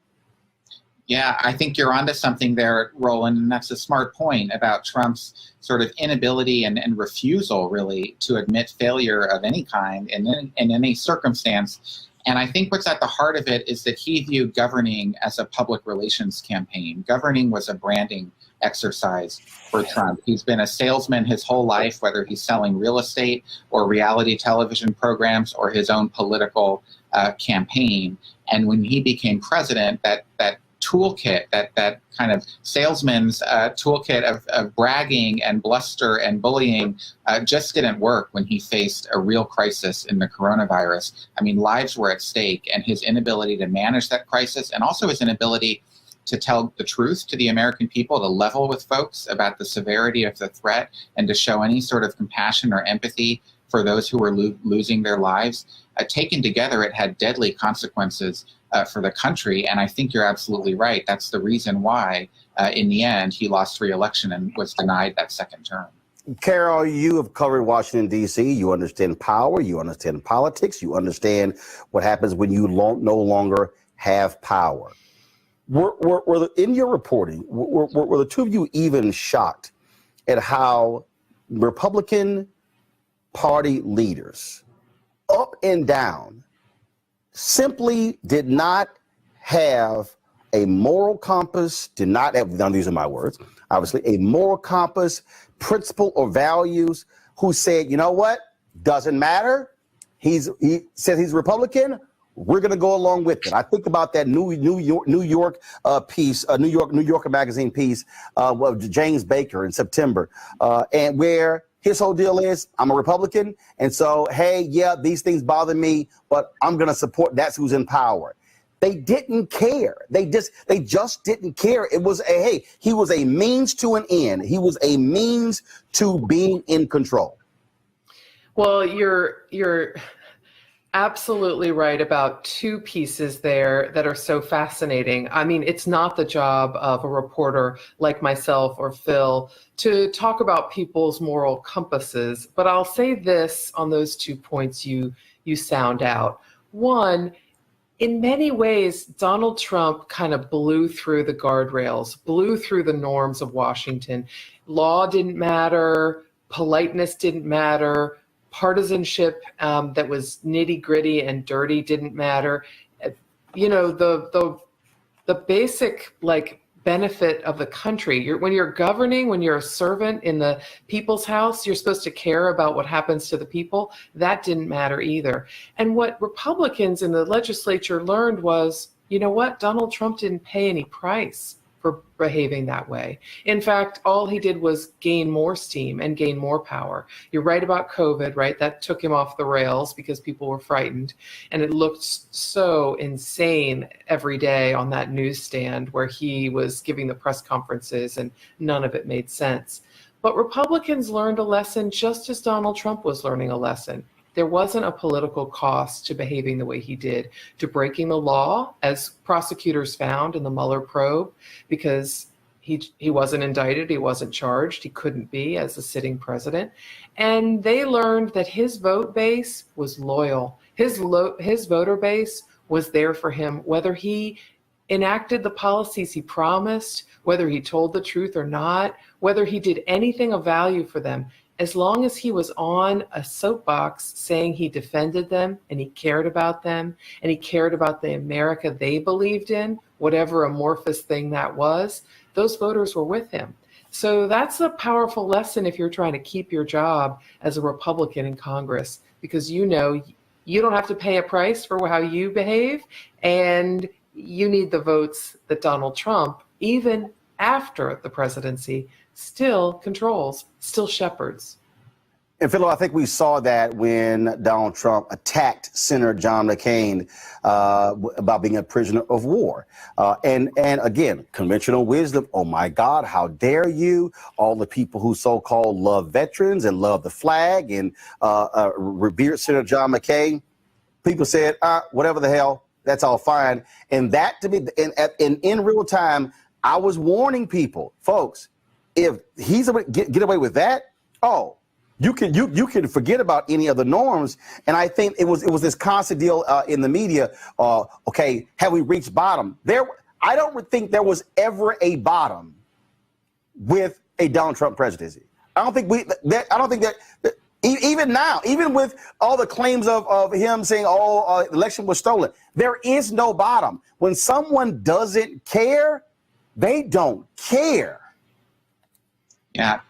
Yeah, I think you're onto something there, Roland, and that's a smart point about Trump's sort of inability and refusal, really, to admit failure of any kind in any circumstance. And I think what's at the heart of it is that he viewed governing as a public relations campaign. Governing was a branding exercise for Trump. He's been a salesman his whole life, whether he's selling real estate or reality television programs or his own political campaign. And when he became president, that toolkit, that kind of salesman's toolkit of bragging and bluster and bullying just didn't work when he faced a real crisis in the coronavirus. I mean, lives were at stake, and his inability to manage that crisis, and also his inability to tell the truth to the American people, to level with folks about the severity of the threat, and to show any sort of compassion or empathy for those who were losing their lives. Taken together, it had deadly consequences for the country, and I think you're absolutely right. That's the reason why, in the end, he lost re-election and was denied that second term. Carol, you have covered Washington, D.C. You understand power. You understand politics. You understand what happens when you no longer have power. In your reporting, were the two of you even shocked at how Republican Party leaders, up and down, simply did not have a moral compass, did not have, I'm using my words, obviously, a moral compass, principle or values, who said, you know what, doesn't matter. He said he's Republican. We're going to go along with it. I think about that New York piece, New Yorker magazine piece of James Baker in September, and where his whole deal is, I'm a Republican, and so, hey, yeah, these things bother me, but I'm going to support, that's who's in power. They didn't care. They just didn't care. It was hey, he was a means to an end. He was a means to being in control. Well, you're absolutely right about two pieces there that are so fascinating. I mean, it's not the job of a reporter like myself or Phil to talk about people's moral compasses, but I'll say this on those 2 points you sound out. One, in many ways, Donald Trump kind of blew through the guardrails, blew through the norms of Washington. Law didn't matter, politeness didn't matter, partisanship that was nitty gritty and dirty didn't matter. You know, the basic benefit of the country. When you're governing, when you're a servant in the people's house, you're supposed to care about what happens to the people. That didn't matter either. And what Republicans in the legislature learned was, you know what, Donald Trump didn't pay any price for behaving that way. In fact, all he did was gain more steam and gain more power. You're right about COVID, right? That took him off the rails because people were frightened. And it looked so insane every day on that newsstand where he was giving the press conferences and none of it made sense. But Republicans learned a lesson just as Donald Trump was learning a lesson. There wasn't a political cost to behaving the way he did, to breaking the law, as prosecutors found in the Mueller probe, because he wasn't indicted, he wasn't charged, he couldn't be as the sitting president. And they learned that his vote base was loyal. His voter base was there for him, whether he enacted the policies he promised, whether he told the truth or not, whether he did anything of value for them. As long as he was on a soapbox saying he defended them and he cared about them and he cared about the America they believed in, whatever amorphous thing that was, those voters were with him. So that's a powerful lesson if you're trying to keep your job as a Republican in Congress, because you know you don't have to pay a price for how you behave, and you need the votes that Donald Trump, even after the presidency, still controls, still shepherds. And Philo, I think we saw that when Donald Trump attacked Senator John McCain about being a prisoner of war. And again, conventional wisdom, oh my God, how dare you? All the people who so-called love veterans and love the flag and revered Senator John McCain, people said, whatever the hell, that's all fine. And that to me, in real time, I was warning people, folks, if he's able to get away with that, you can forget about any of the norms. And I think it was this constant deal in the media. Okay, have we reached bottom? I don't think there was ever a bottom with a Donald Trump presidency. I don't think that even now, even with all the claims of him saying, the election was stolen, there is no bottom. When someone doesn't care, they don't care. Yeah,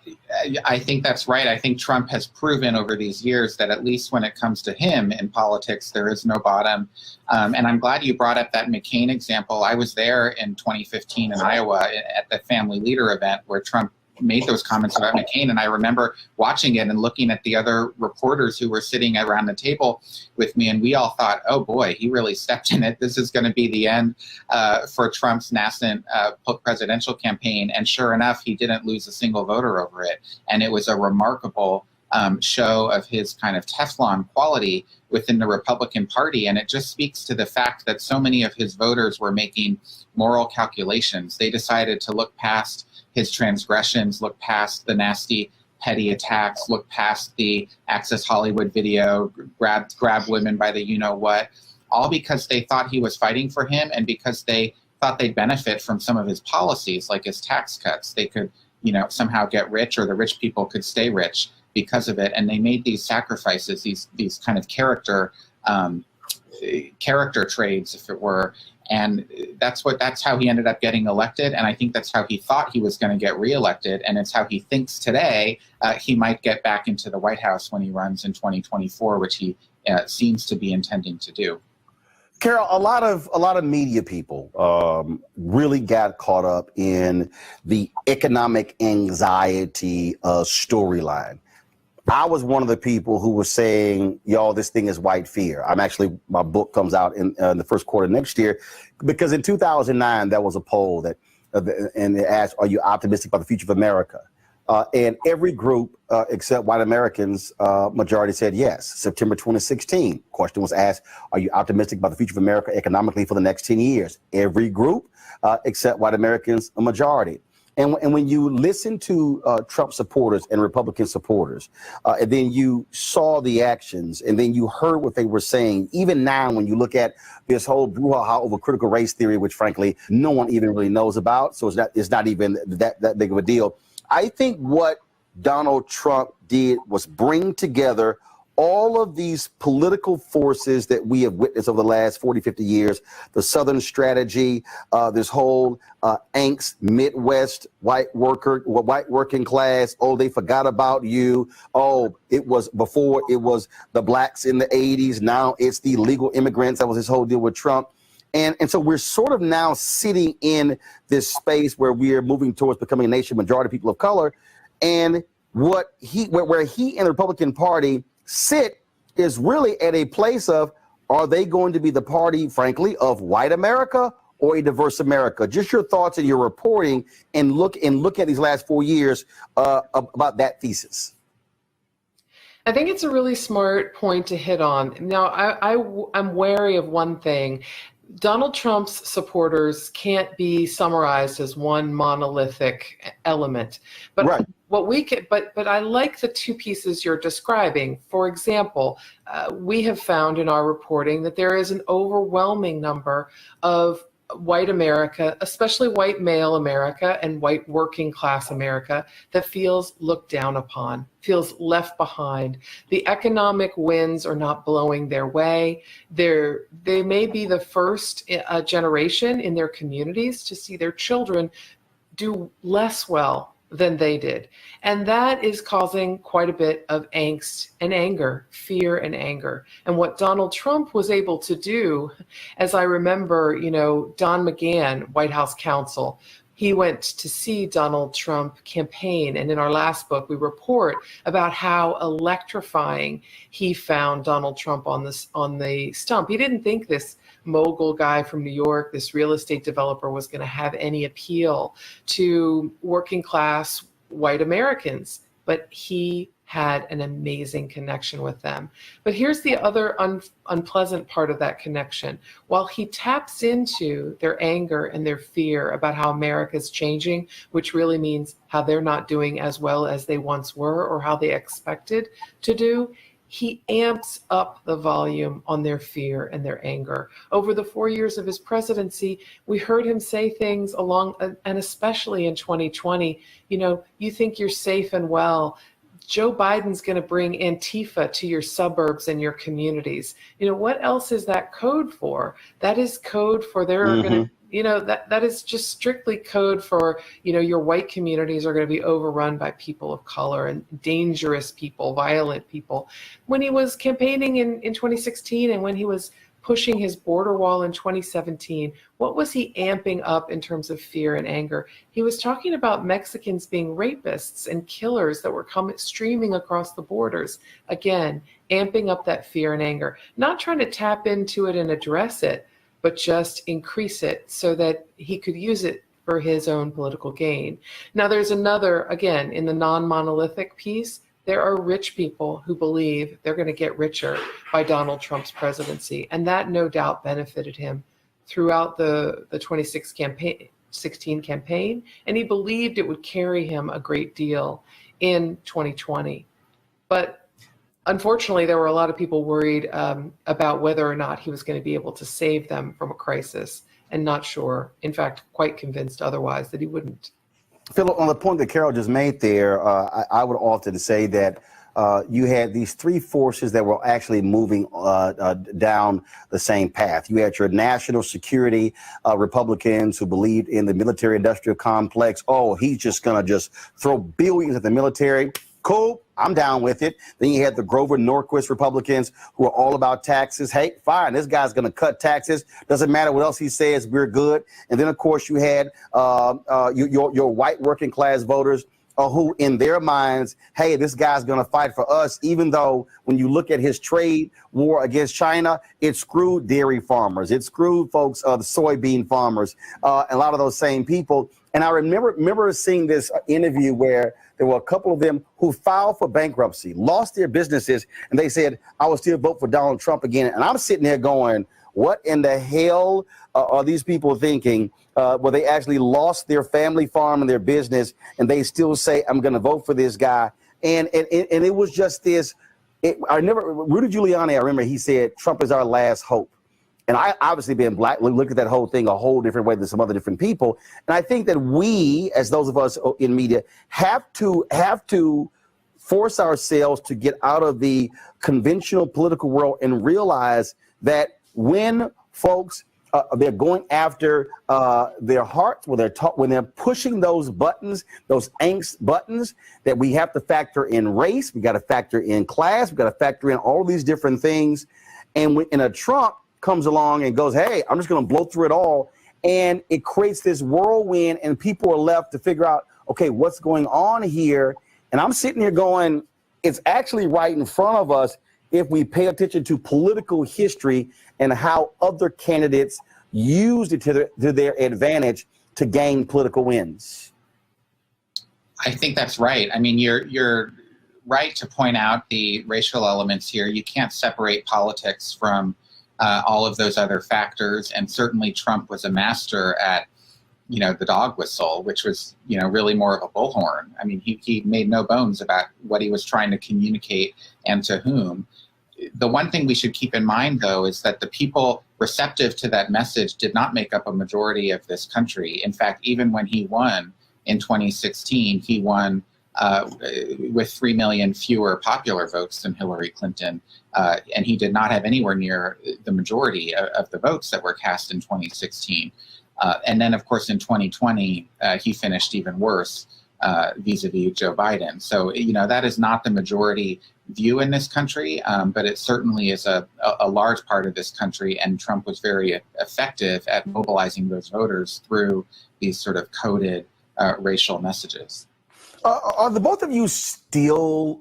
I think that's right. I think Trump has proven over these years that at least when it comes to him in politics, there is no bottom. And I'm glad you brought up that McCain example. I was there in 2015 in Iowa at the family leader event where Trump made those comments about McCain. And I remember watching it and looking at the other reporters who were sitting around the table with me. And we all thought, oh boy, he really stepped in it. This is going to be the end for Trump's nascent presidential campaign. And sure enough, he didn't lose a single voter over it. And it was a remarkable show of his kind of Teflon quality within the Republican Party. And it just speaks to the fact that so many of his voters were making moral calculations. They decided to look past his transgressions, look past the nasty, petty attacks, look past the Access Hollywood video, grab women by the you-know-what, all because they thought he was fighting for him and because they thought they'd benefit from some of his policies, like his tax cuts. They could, somehow get rich, or the rich people could stay rich because of it. And they made these sacrifices, these kind of character trades, if it were. And that's how he ended up getting elected. And I think that's how he thought he was going to get reelected. And it's how he thinks today he might get back into the White House when he runs in 2024, which he seems to be intending to do. Carol, a lot of media people really got caught up in the economic anxiety storyline. I was one of the people who was saying, y'all, this thing is white fear. My book comes out in the first quarter next year, because in 2009, there was a poll and it asked, are you optimistic about the future of America? And every group except white Americans, majority said yes. September 2016, question was asked, are you optimistic about the future of America economically for the next 10 years? Every group except white Americans, a majority. And when you listen to Trump supporters and Republican supporters, and then you saw the actions, and then you heard what they were saying, even now when you look at this whole brouhaha over critical race theory, which frankly no one even really knows about, so it's not even that big of a deal. I think what Donald Trump did was bring together all of these political forces that we have witnessed over the last 40, 50 years, the Southern strategy, this whole angst, Midwest, white working class. Oh, they forgot about you. Oh, it was before it was the blacks in the 80s. Now it's the illegal immigrants. That was his whole deal with Trump. And so we're sort of now sitting in this space where we are moving towards becoming a nation, majority of people of color. And where he and the Republican Party sit is really at a place of, are they going to be the party, frankly, of white America or a diverse America? Just your thoughts and your reporting and look at these last 4 years about that thesis. I think it's a really smart point to hit on. Now, I'm wary of one thing. Donald Trump's supporters can't be summarized as one monolithic element. But right. But I like the two pieces you're describing. For example, we have found in our reporting that there is an overwhelming number of white America, especially white male America and white working class America, that feels looked down upon, feels left behind. The economic winds are not blowing their way. They may be the first generation in their communities to see their children do less well than they did. And that is causing quite a bit of angst and anger, fear and anger. And what Donald Trump was able to do, as I remember, Don McGahn, White House counsel, he went to see Donald Trump campaign. And in our last book, we report about how electrifying he found Donald Trump on the stump. He didn't think this mogul guy from New York, this real estate developer, was going to have any appeal to working class white Americans, but he had an amazing connection with them. But here's the other unpleasant part of that connection. While he taps into their anger and their fear about how America's changing, which really means how they're not doing as well as they once were or how they expected to do, he amps up the volume on their fear and their anger. Over the 4 years of his presidency, we heard him say things along, and especially in 2020, you think you're safe and well. Joe Biden's going to bring Antifa to your suburbs and your communities. What else is that code for? That is code for going to, that is just strictly code for, your white communities are going to be overrun by people of color and dangerous people, violent people. When he was campaigning in 2016 and when he was pushing his border wall in 2017, what was he amping up in terms of fear and anger? He was talking about Mexicans being rapists and killers that were streaming across the borders. Again, amping up that fear and anger, not trying to tap into it and address it, but just increase it so that he could use it for his own political gain. Now, there's another, again, in the non-monolithic piece, there are rich people who believe they're going to get richer by Donald Trump's presidency, and that no doubt benefited him throughout the 2016 campaign, and he believed it would carry him a great deal in 2020. But unfortunately, there were a lot of people worried about whether or not he was going to be able to save them from a crisis, and not sure, in fact, quite convinced otherwise that he wouldn't. Philip, on the point that Carol just made there, I would often say that you had these three forces that were actually moving down the same path. You had your national security Republicans who believed in the military-industrial complex. Oh, he's just going to just throw billions at the military. Cool, I'm down with it. Then you had the Grover Norquist Republicans who are all about taxes. Hey, fine, this guy's going to cut taxes. Doesn't matter what else he says, we're good. And then, of course, you had your white working class voters who, in their minds, hey, this guy's going to fight for us, even though when you look at his trade war against China, it screwed dairy farmers. It screwed folks, the soybean farmers, a lot of those same people. And I remember seeing this interview where there were a couple of them who filed for bankruptcy, lost their businesses, and they said, I will still vote for Donald Trump again. And I'm sitting there going, what in the hell are these people thinking? Where they actually lost their family farm and their business, and they still say, I'm going to vote for this guy. And it was just this. Rudy Giuliani, I remember he said, Trump is our last hope. And I obviously being black, look at that whole thing a whole different way than some other different people. And I think that we, as those of us in media, have to force ourselves to get out of the conventional political world and realize that when folks they're going after their hearts, when they're pushing those buttons, those angst buttons, that we have to factor in race, we got to factor in class, we got to factor in all these different things. And when a Trump comes along and goes, hey, I'm just going to blow through it all, and it creates this whirlwind, and people are left to figure out, okay, what's going on here? And I'm sitting here going, it's actually right in front of us if we pay attention to political history and how other candidates used it to their advantage to gain political wins. I think that's right. I mean, you're right to point out the racial elements here. You can't separate politics from all of those other factors. And certainly Trump was a master at, the dog whistle, which was, really more of a bullhorn. I mean, he made no bones about what he was trying to communicate and to whom. The one thing we should keep in mind, though, is that the people receptive to that message did not make up a majority of this country. In fact, even when he won in 2016, he won with 3 million fewer popular votes than Hillary Clinton. And he did not have anywhere near the majority of the votes that were cast in 2016. And then, of course, in 2020, he finished even worse vis-a-vis Joe Biden. So, that is not the majority view in this country, but it certainly is a large part of this country. And Trump was very effective at mobilizing those voters through these sort of coded racial messages. Are the both of you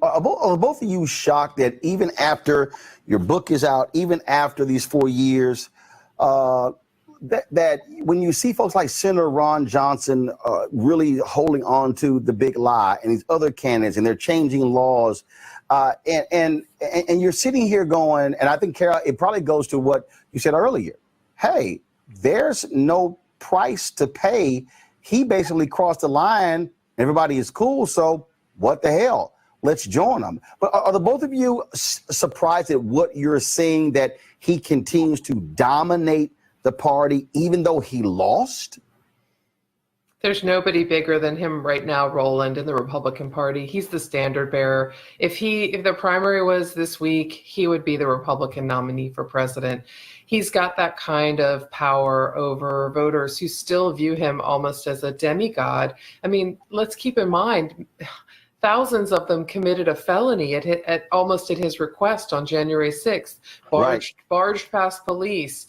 are both of you shocked that even after your book is out, even after these 4 years, that when you see folks like Senator Ron Johnson really holding on to the big lie and these other candidates and they're changing laws, and you're sitting here going, and I think, Carol, it probably goes to what you said earlier. Hey, there's no price to pay. He basically crossed the line. Everybody is cool, so what the hell? let's join him. But are the both of you surprised at what you're seeing, that he continues to dominate the party even though he lost? There's nobody bigger than him right now, Roland, in the Republican Party. He's the standard bearer. If the primary was this week, he would be the Republican nominee for president. He's got that kind of power over voters who still view him almost as a demigod. I mean, let's keep in mind, thousands of them committed a felony almost at his request on January 6th, barged past police,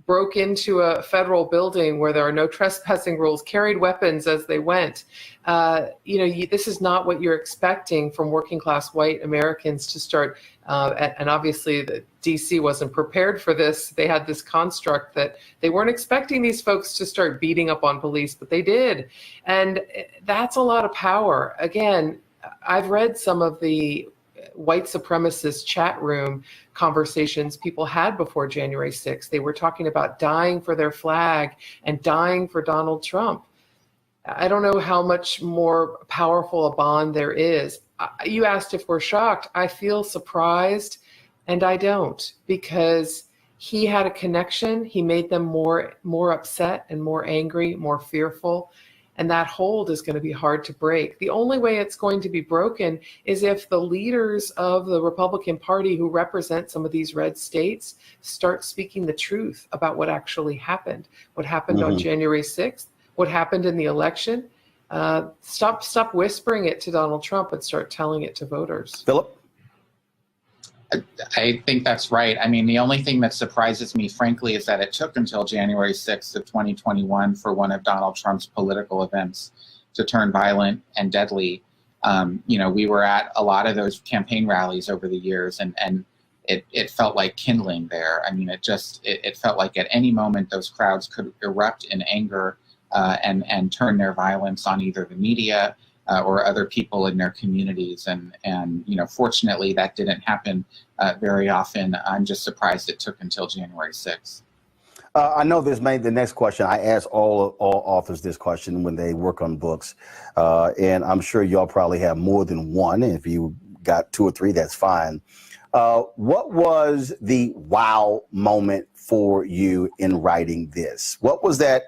broke into a federal building where there are no trespassing rules, carried weapons as they went. This is not what you're expecting from working class white Americans to start. And obviously the DC wasn't prepared for this. They had this construct that they weren't expecting these folks to start beating up on police, but they did. And that's a lot of power. Again, I've read some of the white supremacist chat room conversations people had before January 6th. They were talking about dying for their flag and dying for Donald Trump. I don't know how much more powerful a bond there is. You asked if we're shocked. I feel surprised, and I don't, because he had a connection. He made them more upset and more angry, more fearful. And that hold is going to be hard to break. The only way it's going to be broken is if the leaders of the Republican Party who represent some of these red states start speaking the truth about what actually happened, what happened on January 6th, what happened in the election. Stop whispering it to Donald Trump and start telling it to voters. Philip? I think that's right. I mean, the only thing that surprises me, frankly, is that it took until January 6th of 2021 for one of Donald Trump's political events to turn violent and deadly. We were at a lot of those campaign rallies over the years, and it felt like kindling there. I mean, it felt like at any moment those crowds could erupt in anger and turn their violence on either the media or other people in their communities. And fortunately, that didn't happen very often. I'm just surprised it took until January 6th. I know this may be the next question. I ask all authors this question when they work on books. And I'm sure y'all probably have more than one. If you got two or three, that's fine. What was the wow moment for you in writing this? What was that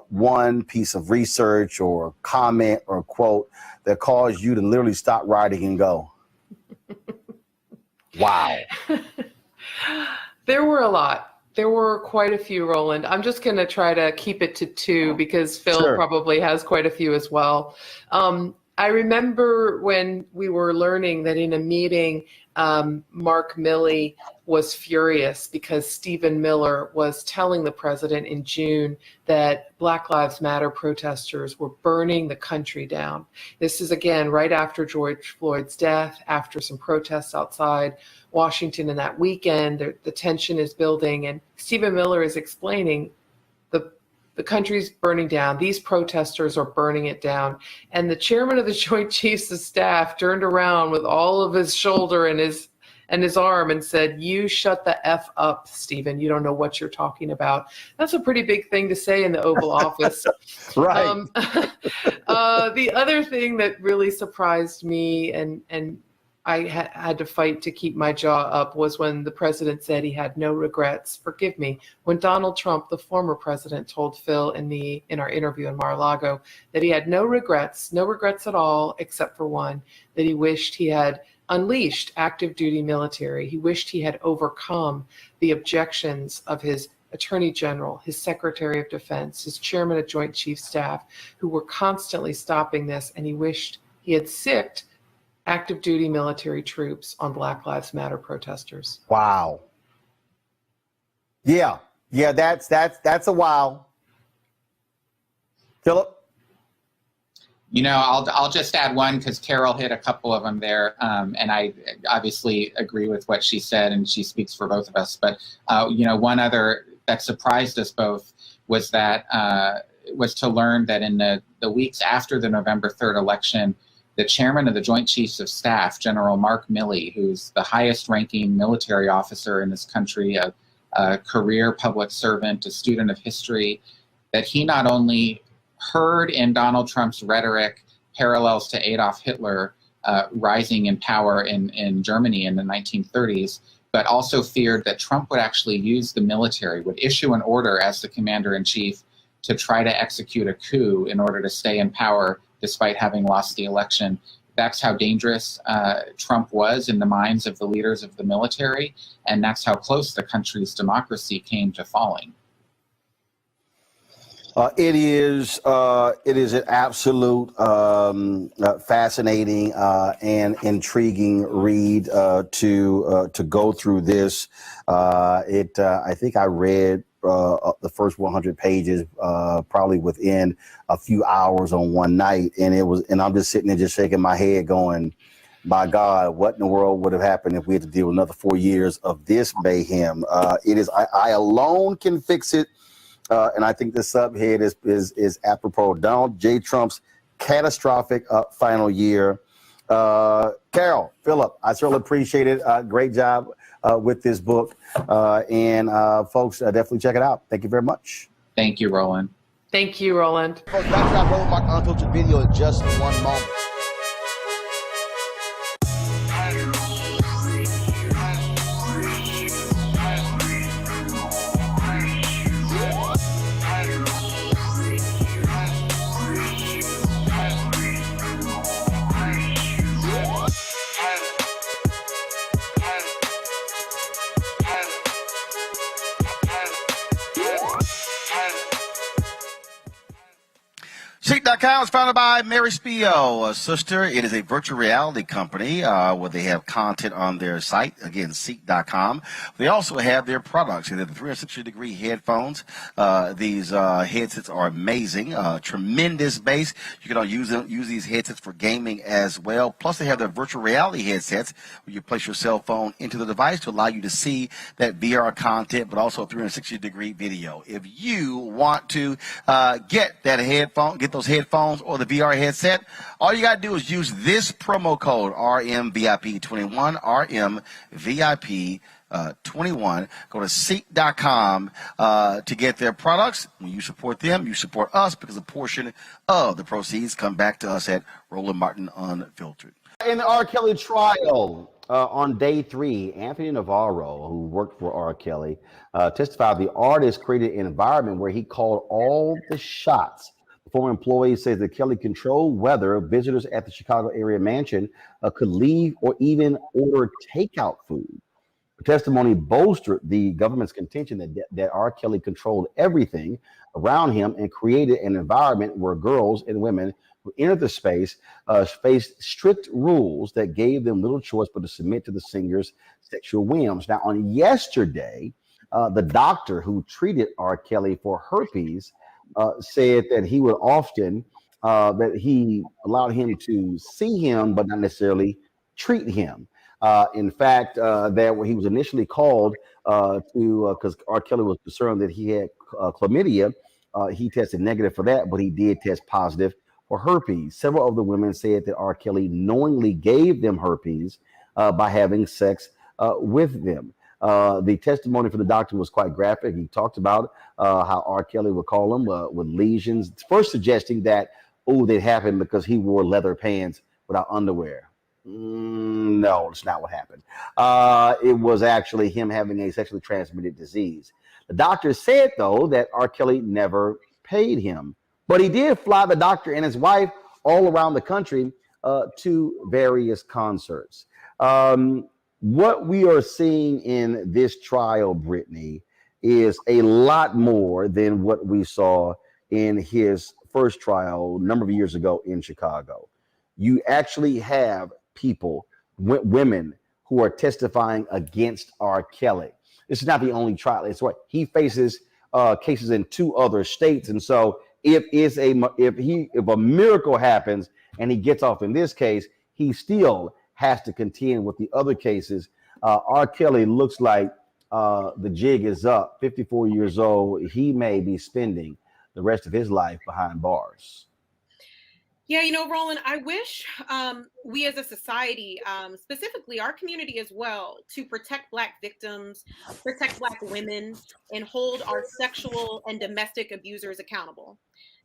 one piece of research or comment or quote that caused you to literally stop writing and go, wow? There were a lot. There were quite a few, Roland. I'm just going to try to keep it to two because Phil probably has quite a few as well. I remember when we were learning that in a meeting, Mark Milley was furious because Stephen Miller was telling the president in June that Black Lives Matter protesters were burning the country down. This is, again, right after George Floyd's death, after some protests outside Washington in that weekend. The tension is building, and Stephen Miller is explaining the country's burning down. These protesters are burning it down. And the chairman of the Joint Chiefs of Staff turned around with all of his shoulder and his arm and said, "You shut the F up, Stephen. You don't know what you're talking about." That's a pretty big thing to say in the Oval Office. Right. The other thing that really surprised me and I had to fight to keep my jaw up was when the president said he had no regrets. Forgive me. When Donald Trump, the former president, told Phil in our interview in Mar-a-Lago that he had no regrets at all, except for one, that he wished he had unleashed active duty military. He wished he had overcome the objections of his Attorney General, his Secretary of Defense, his Chairman of Joint Chiefs Staff, who were constantly stopping this, and he wished he had sicked active duty military troops on Black Lives Matter protesters. Wow. Yeah, that's a wow. Philip? I'll just add one because Carol hit a couple of them there, and I obviously agree with what she said, and she speaks for both of us. But one other that surprised us both was to learn that in the weeks after the November 3rd election, the chairman of the Joint Chiefs of Staff, General Mark Milley, who's the highest-ranking military officer in this country, a career public servant, a student of history, that he not only heard in Donald Trump's rhetoric parallels to Adolf Hitler, rising in power in Germany in the 1930s, but also feared that Trump would actually use the military, would issue an order as the commander-in-chief to try to execute a coup in order to stay in power despite having lost the election. That's how dangerous Trump was in the minds of the leaders of the military, and that's how close the country's democracy came to falling. It is an absolute fascinating and intriguing read to go through this. I think I read the first 100 pages probably within a few hours on one night, and I'm just sitting there just shaking my head, going, "My God, what in the world would have happened if we had to deal with another 4 years of this mayhem?" It is I alone can fix it. And I think the subhead is apropos. Donald J. Trump's catastrophic final year. Carol, Philip, I certainly appreciate it. Great job with this book. And folks, definitely check it out. Thank you very much. Thank you, Roland. Thank you, Roland. Folks, back to that Roland Martin Unfiltered video in just one moment. Seek.com is founded by Mary Spio, a sister. It is a virtual reality company where they have content on their site. Again, Seek.com. They also have their products. They're the 360-degree headphones. These headsets are amazing. Tremendous bass. You can use these headsets for gaming as well. Plus, they have their virtual reality headsets where you place your cell phone into the device to allow you to see that VR content, but also 360-degree video. If you want to get that headphone, get those headphones or the VR headset, all you got to do is use this promo code RMVIP21, RMVIP21. Go to Seek.com to get their products. When you support them, you support us because a portion of the proceeds come back to us at Roland Martin Unfiltered. In the R. Kelly trial, on day 3, Anthony Navarro, who worked for R. Kelly, testified the artist created an environment where he called all the shots. The former employee says that Kelly controlled whether visitors at the Chicago area mansion could leave or even order takeout food. The testimony bolstered the government's contention that R. Kelly controlled everything around him and created an environment where girls and women who entered the space faced strict rules that gave them little choice but to submit to the singer's sexual whims. Now, on yesterday, the doctor who treated R. Kelly for herpes said that he would often, that he allowed him to see him, but not necessarily treat him. In fact, that when he was initially called because R. Kelly was concerned that he had chlamydia, he tested negative for that, but he did test positive for herpes. Several of the women said that R. Kelly knowingly gave them herpes by having sex with them. The testimony for the doctor was quite graphic. He talked about how R. Kelly would call him with lesions, first suggesting that, they'd happen because he wore leather pants without underwear. No, it's not what happened. It was actually him having a sexually transmitted disease. The doctor said, though, that R. Kelly never paid him, but he did fly the doctor and his wife all around the country to various concerts. What we are seeing in this trial, Brittany, is a lot more than what we saw in his first trial a number of years ago in Chicago. You actually have people, women, who are testifying against R. Kelly. This is not the only trial. It's what he faces cases in 2 other states, and so if a miracle happens and he gets off in this case, he still has to contend with the other cases. R. Kelly looks like the jig is up. 54 years old. He may be spending the rest of his life behind bars. Yeah, Roland, I wish we as a society, specifically our community as well, to protect Black victims, protect Black women, and hold our sexual and domestic abusers accountable.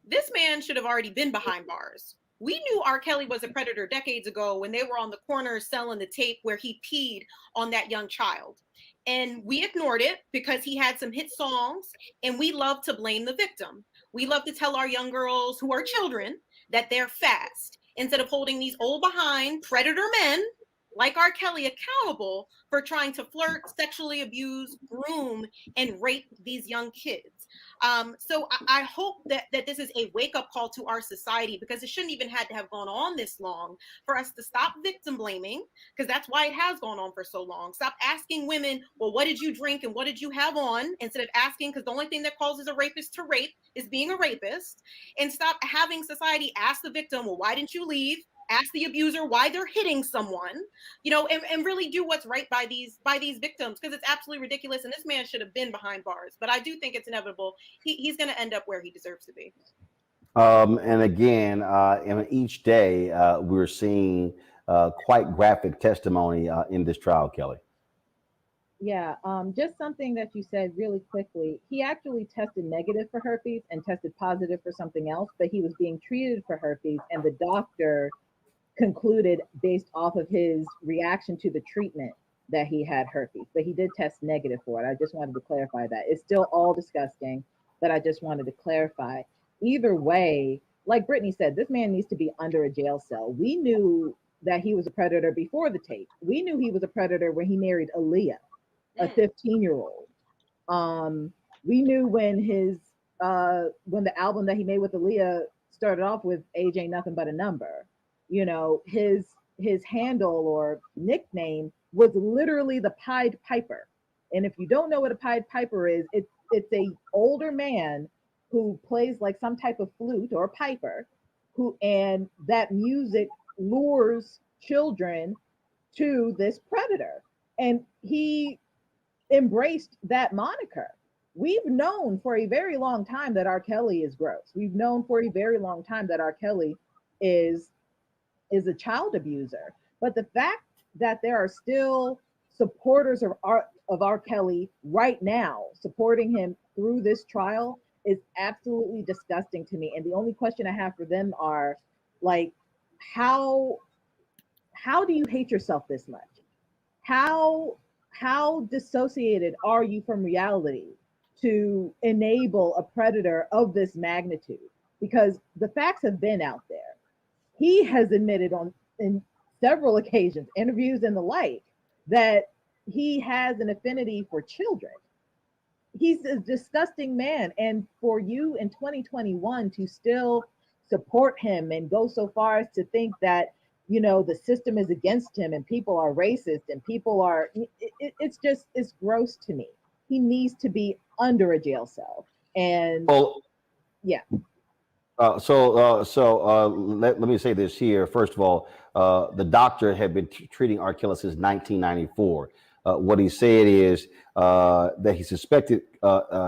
This man should have already been behind bars. We knew R. Kelly was a predator decades ago when they were on the corner selling the tape where he peed on that young child. And we ignored it because he had some hit songs, and we love to blame the victim. We love to tell our young girls who are children that they're fast instead of holding these old behind predator men like R. Kelly accountable for trying to flirt, sexually abuse, groom, and rape these young kids. So I hope that this is a wake-up call to our society, because it shouldn't even had to have gone on this long for us to stop victim blaming, because that's why it has gone on for so long. Stop asking women, well, what did you drink and what did you have on, instead of asking, because the only thing that causes a rapist to rape is being a rapist. And stop having society ask the victim, well, why didn't you leave? Ask the abuser why they're hitting someone, and really do what's right by these victims, because it's absolutely ridiculous. And this man should have been behind bars, but I do think it's inevitable. He's going to end up where he deserves to be. And again, in each day, we're seeing quite graphic testimony in this trial, Kelly. Yeah, just something that you said really quickly. He actually tested negative for herpes and tested positive for something else, but he was being treated for herpes, and the doctor concluded based off of his reaction to the treatment that he had herpes, but he did test negative for it. I just wanted to clarify that. It's still all disgusting, but I just wanted to clarify. Either way, like Brittany said, this man needs to be under a jail cell. We knew that he was a predator before the tape. We knew he was a predator when he married Aaliyah, a 15-year-old. We knew when when the album that he made with Aaliyah started off with "Age Ain't Nothing But a Number." His handle or nickname was literally the Pied Piper. And if you don't know what a Pied Piper is, it's a older man who plays like some type of flute or piper, and that music lures children to this predator. And he embraced that moniker. We've known for a very long time that R. Kelly is gross. We've known for a very long time that R. Kelly is a child abuser. But the fact that there are still supporters of R. Kelly right now supporting him through this trial is absolutely disgusting to me. And the only question I have for them are, like, how do you hate yourself this much? How dissociated are you from reality to enable a predator of this magnitude? Because the facts have been out there. He has admitted in several occasions, interviews and the like, that he has an affinity for children. He's a disgusting man. And for you in 2021 to still support him and go so far as to think that, the system is against him and people are racist and people are, it's gross to me. He needs to be under a jail cell. And yeah. Let me say this here. First of all, the doctor had been treating R. Kelly since 1994. What he said is that he suspected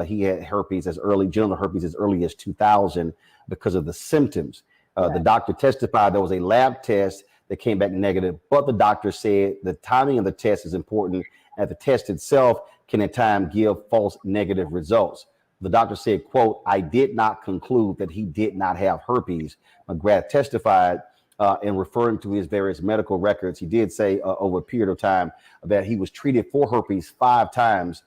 he had genital herpes as early as 2000 because of the symptoms. The doctor testified there was a lab test that came back negative, but the doctor said the timing of the test is important, and the test itself can at times give false negative results. The doctor said, quote, "I did not conclude that he did not have herpes." McGrath testified in referring to his various medical records. He did say over a period of time that he was treated for herpes 5 times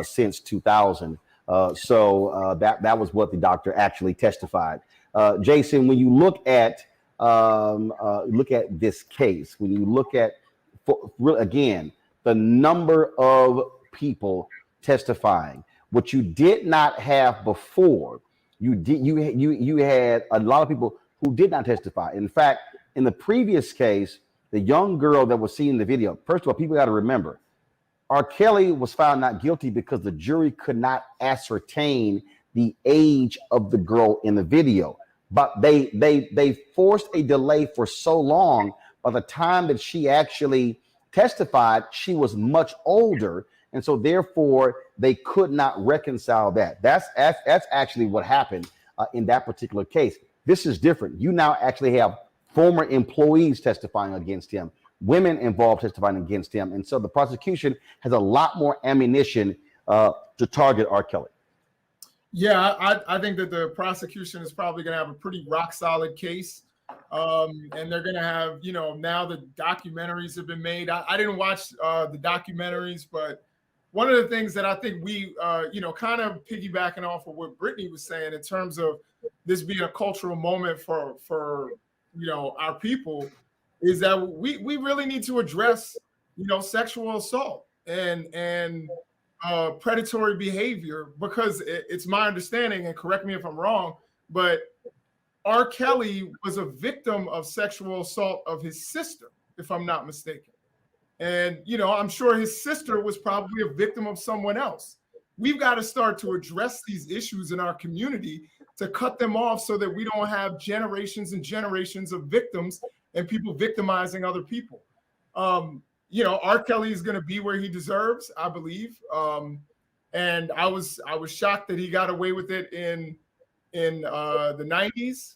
since 2000. That was what the doctor actually testified. Jason, when you look at this case, when you look at, again, the number of people testifying, what you did not have before, you had a lot of people who did not testify. In fact, in the previous case, the young girl that was seen in the video, first of all, people got to remember, R. Kelly was found not guilty because the jury could not ascertain the age of the girl in the video. But they forced a delay for so long. By the time that she actually testified, she was much older. And so therefore, they could not reconcile that. That's actually what happened in that particular case. This is different. You now actually have former employees testifying against him, women involved testifying against him. And so the prosecution has a lot more ammunition to target R. Kelly. Yeah, I think that the prosecution is probably going to have a pretty rock solid case. And they're going to have, now the documentaries have been made. I didn't watch the documentaries, but one of the things that I think we, kind of piggybacking off of what Brittany was saying in terms of this being a cultural moment for our people, is that we really need to address, sexual assault and predatory behavior, because it's my understanding, and correct me if I'm wrong, but R. Kelly was a victim of sexual assault of his sister, if I'm not mistaken. And, I'm sure his sister was probably a victim of someone else. We've got to start to address these issues in our community to cut them off so that we don't have generations and generations of victims and people victimizing other people. R. Kelly is going to be where he deserves, I believe. And I was shocked that he got away with it in the 90s.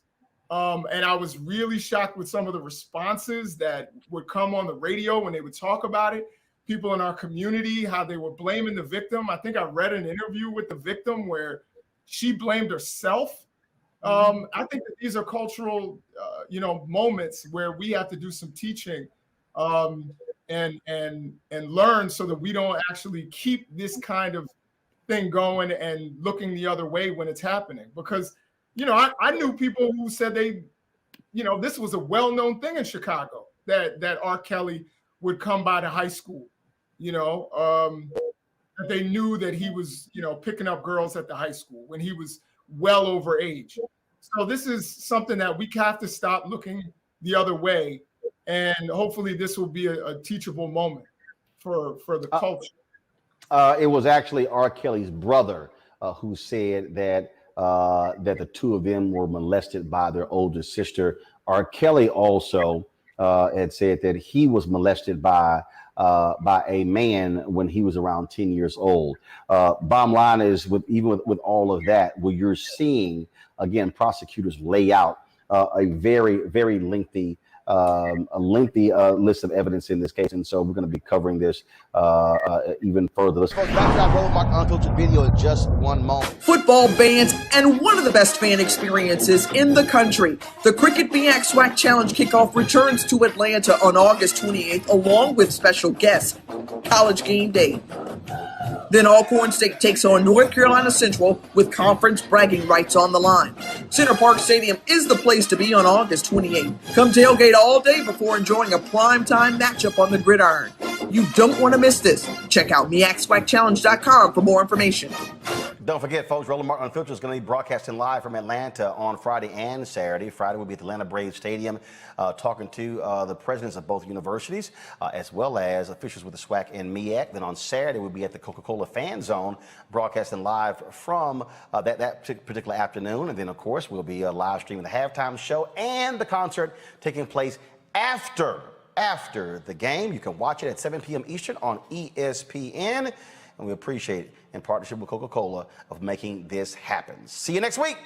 And I was really shocked with some of the responses that would come on the radio when they would talk about it. People in our community, how they were blaming the victim. I think I read an interview with the victim where she blamed herself. I think that these are cultural, moments where we have to do some teaching and learn so that we don't actually keep this kind of thing going and looking the other way when it's happening. Because I knew people who said this was a well-known thing in Chicago, that R. Kelly would come by the high school, that they knew that he was, picking up girls at the high school when he was well over age. So this is something that we have to stop looking the other way. And hopefully this will be a teachable moment for the culture. It was actually R. Kelly's brother who said that the two of them were molested by their older sister. R. Kelly also had said that he was molested by a man when he was around 10 years old. Bottom line is, with all of that, where you're seeing, again, prosecutors lay out a very, very lengthy list of evidence in this case. And so we're going to be covering this even further. Let's go back to that Roland Martin Unfiltered video in just one moment. Football bands and one of the best fan experiences in the country. The Cricket BX SWAC Challenge kickoff returns to Atlanta on August 28th, along with special guests, College Game Day. Then Alcorn State takes on North Carolina Central with conference bragging rights on the line. Center Park Stadium is the place to be on August 28th. Come tailgate all day before enjoying a primetime matchup on the gridiron. You don't want to miss this. Check out MEACSWACchallenge.com for more information. Don't forget, folks, Roland Martin Unfiltered is going to be broadcasting live from Atlanta on Friday and Saturday. Friday will be at the Atlanta Braves Stadium, talking to the presidents of both universities, as well as officials with the SWAC and MEAC. Then on Saturday, we'll be at the Coca-Cola Fan Zone, broadcasting live from that particular afternoon. And then, of course, we'll be live streaming the halftime show and the concert taking place after the game. You can watch it at 7 p.m. Eastern on ESPN. And we appreciate it, in partnership with Coca-Cola, of making this happen. See you next week.